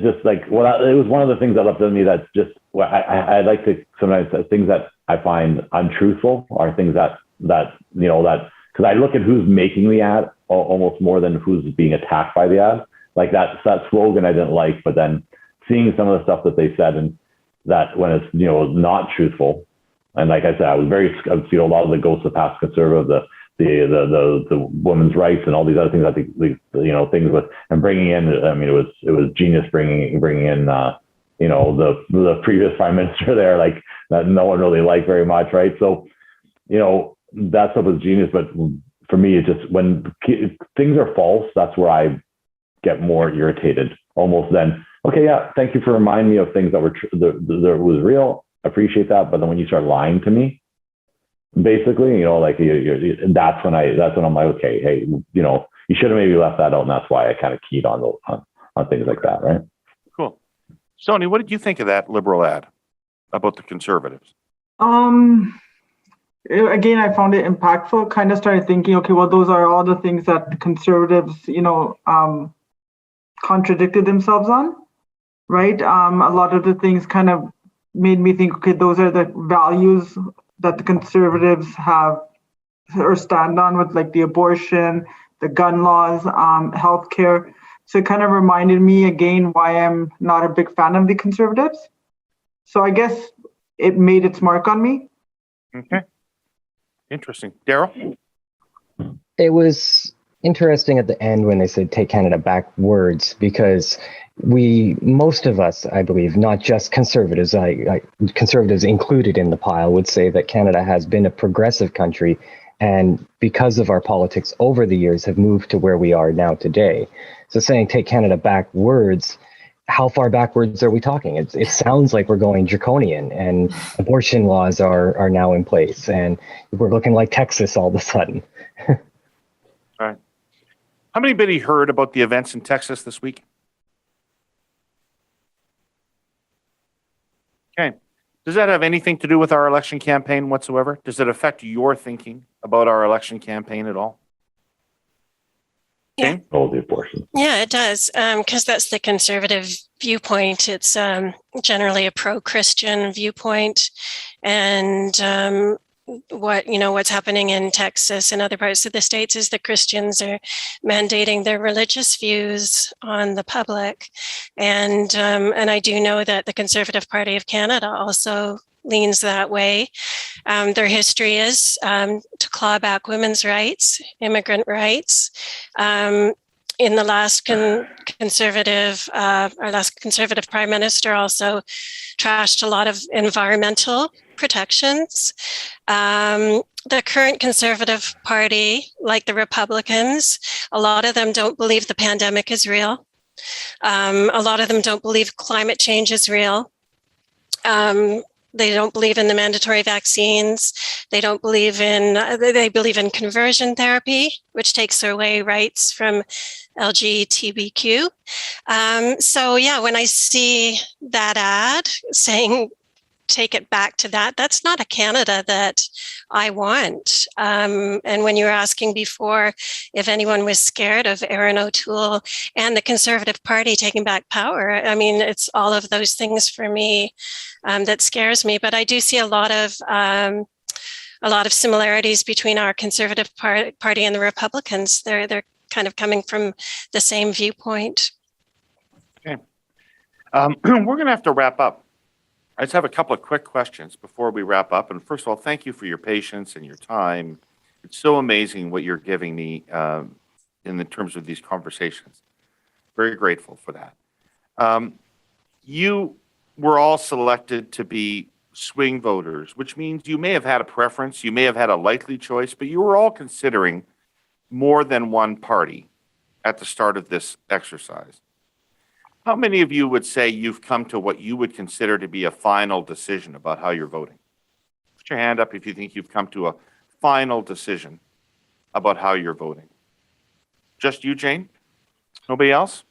S8: just like, it was one of the things that left on me, that's just, I like to sometimes, things that I find untruthful are things that you know, that, because I look at who's making the ad almost more than who's being attacked by the ad. Like that slogan I didn't like, but then seeing some of the stuff that they said, and that when it's, you know, not truthful. And like I said, I was, you know, a lot of the ghosts of past Conservative, the women's rights and all these other things, I think, you know, things with, and bringing in, I mean, it was genius bringing in, you know, the previous prime minister there, like, that no one really liked very much, right? So, you know, that stuff was genius. But for me, it just, when things are false, that's where I get more irritated, almost than, okay, yeah, thank you for reminding me of things that were that was real. Appreciate that. But then when you start lying to me, basically, you know, like, that's when I'm like, okay, hey, you know, you should have maybe left that out. And that's why I kind of keyed on things like that, right?
S1: Cool. Sony, what did you think of that Liberal ad about the Conservatives?
S12: Again, I found it impactful. Kind of started thinking, okay, well, those are all the things that the Conservatives, you know, contradicted themselves on, right? A lot of the things kind of made me think, okay, those are the values that the Conservatives have or stand on, with like the abortion, the gun laws, healthcare. So it kind of reminded me again why I'm not a big fan of the Conservatives. So I guess it made its mark on me.
S1: Okay. Interesting. Daryl?
S9: It was interesting at the end when they said take Canada backwards, because most of us, I believe, not just Conservatives, Conservatives included in the pile, would say that Canada has been a progressive country, and because of our politics over the years have moved to where we are now today. So saying take Canada backwards, how far backwards are we talking? It sounds like we're going draconian, and abortion laws are now in place, and we're looking like Texas all of a sudden.
S1: All right. How many heard about the events in Texas this week? Okay. Does that have anything to do with our election campaign whatsoever? Does it affect your thinking about our election campaign at all?
S7: Yeah.
S8: All the abortion.
S7: Yeah, it does. Because that's the Conservative viewpoint. It's generally a pro-Christian viewpoint. And what's happening in Texas and other parts of the states is the Christians are mandating their religious views on the public. And I do know that the Conservative Party of Canada also leans that way. Their history is to claw back women's rights, immigrant rights. In the last conservative prime minister also trashed a lot of environmental protections. The current Conservative Party, like the Republicans, a lot of them don't believe the pandemic is real. A lot of them don't believe climate change is real. They don't believe in the mandatory vaccines. They believe in conversion therapy, which takes away rights from LGBTQ. So yeah, when I see that ad saying, take it back to that, that's not a Canada that I want. And when you were asking before if anyone was scared of Erin O'Toole and the Conservative Party taking back power, I mean, it's all of those things for me that scares me. But I do see a lot of similarities between our Conservative Party and the Republicans. They're kind of coming from the same viewpoint.
S1: Okay. We're going to have to wrap up. I just have a couple of quick questions before we wrap up. And first of all, thank you for your patience and your time. It's so amazing what you're giving me in the terms of these conversations. Very grateful for that. You were all selected to be swing voters, which means you may have had a preference, you may have had a likely choice, but you were all considering more than one party at the start of this exercise. How many of you would say you've come to what you would consider to be a final decision about how you're voting? Put your hand up if you think you've come to a final decision about how you're voting. Just you, Jane? Nobody else?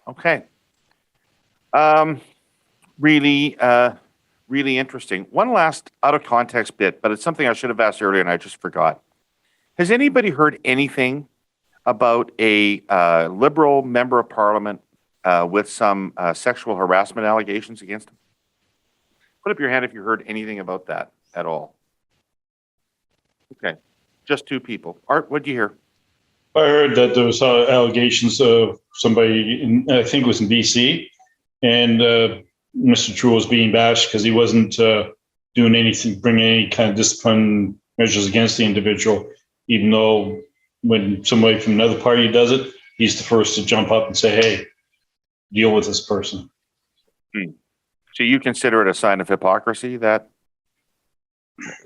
S1: Okay. Really interesting. One last out of context bit, but it's something I should have asked earlier and I just forgot. Has anybody heard anything about a Liberal member of Parliament with some sexual harassment allegations against him? Put up your hand if you heard anything about that at all. Okay, just two people. Art, what'd you hear?
S5: I heard that there was allegations of somebody, I think it was in BC, and Mr. Trudeau was being bashed because he wasn't doing anything, bringing any kind of discipline measures against the individual, even though when somebody from another party does it, he's the first to jump up and say, hey, deal with this person.
S1: So you consider it a sign of hypocrisy, that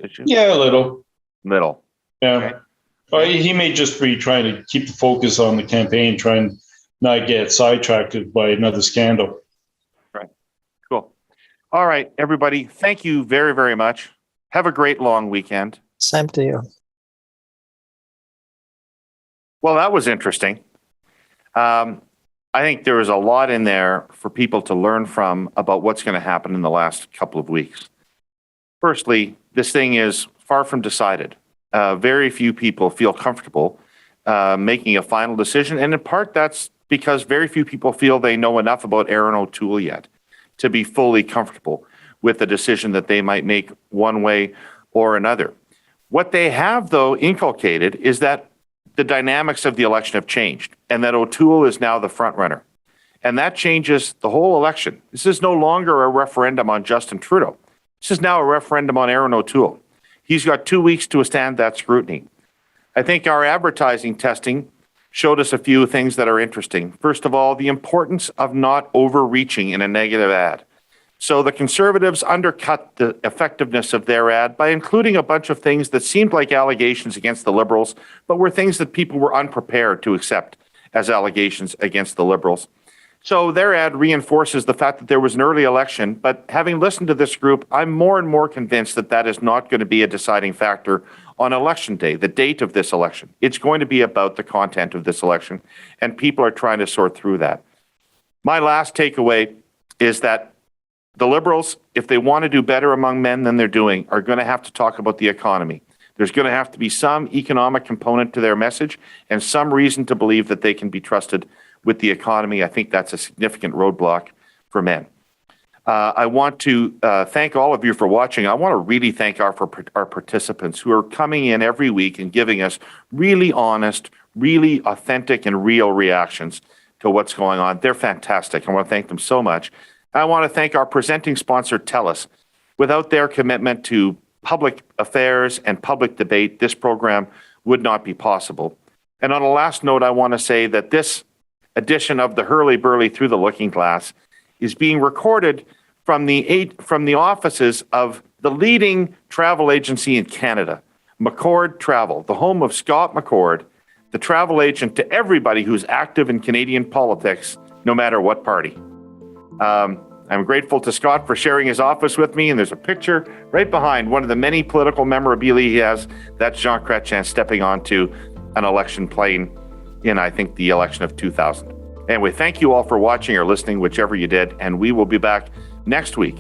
S1: issue?
S5: Yeah, a little.
S1: Little.
S5: Yeah.
S1: Okay.
S5: Well, he may just be trying to keep the focus on the campaign, try and not get sidetracked by another scandal.
S1: Right. Cool. All right, everybody. Thank you very, very much. Have a great long weekend.
S6: Same to you.
S1: Well, that was interesting. I think there was a lot in there for people to learn from about what's going to happen in the last couple of weeks. Firstly, this thing is far from decided. Very few people feel comfortable making a final decision. And in part, that's because very few people feel they know enough about Erin O'Toole yet to be fully comfortable with the decision that they might make one way or another. What they have, though, inculcated is that the dynamics of the election have changed and that O'Toole is now the front runner. And that changes the whole election. This is no longer a referendum on Justin Trudeau. This is now a referendum on Erin O'Toole. He's got 2 weeks to withstand that scrutiny. I think our advertising testing showed us a few things that are interesting. First of all, the importance of not overreaching in a negative ad. So the Conservatives undercut the effectiveness of their ad by including a bunch of things that seemed like allegations against the Liberals, but were things that people were unprepared to accept as allegations against the Liberals. So their ad reinforces the fact that there was an early election, but having listened to this group, I'm more and more convinced that that is not going to be a deciding factor on election day, the date of this election. It's going to be about the content of this election, and people are trying to sort through that. My last takeaway is that the Liberals, if they want to do better among men than they're doing, are going to have to talk about the economy. There's going to have to be some economic component to their message and some reason to believe that they can be trusted with the economy. I think that's a significant roadblock for men. I want to thank all of you for watching. I want to really thank our participants who are coming in every week and giving us really honest, really authentic and real reactions to what's going on. They're fantastic. I want to thank them so much. I want to thank our presenting sponsor, Telus. Without their commitment to public affairs and public debate, this program would not be possible. And on a last note, I want to say that this edition of the Herle Burly Through the Looking Glass is being recorded from the offices of the leading travel agency in Canada, McCord Travel, the home of Scott McCord, the travel agent to everybody who's active in Canadian politics, no matter what party. I'm grateful to Scott for sharing his office with me, and there's a picture right behind one of the many political memorabilia he has. That's Jean Chrétien stepping onto an election plane in, I think, the election of 2000. Anyway, thank you all for watching or listening, whichever you did, and we will be back next week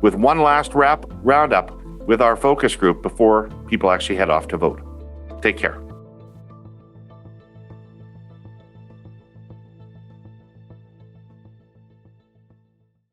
S1: with one last roundup with our focus group before people actually head off to vote. Take care.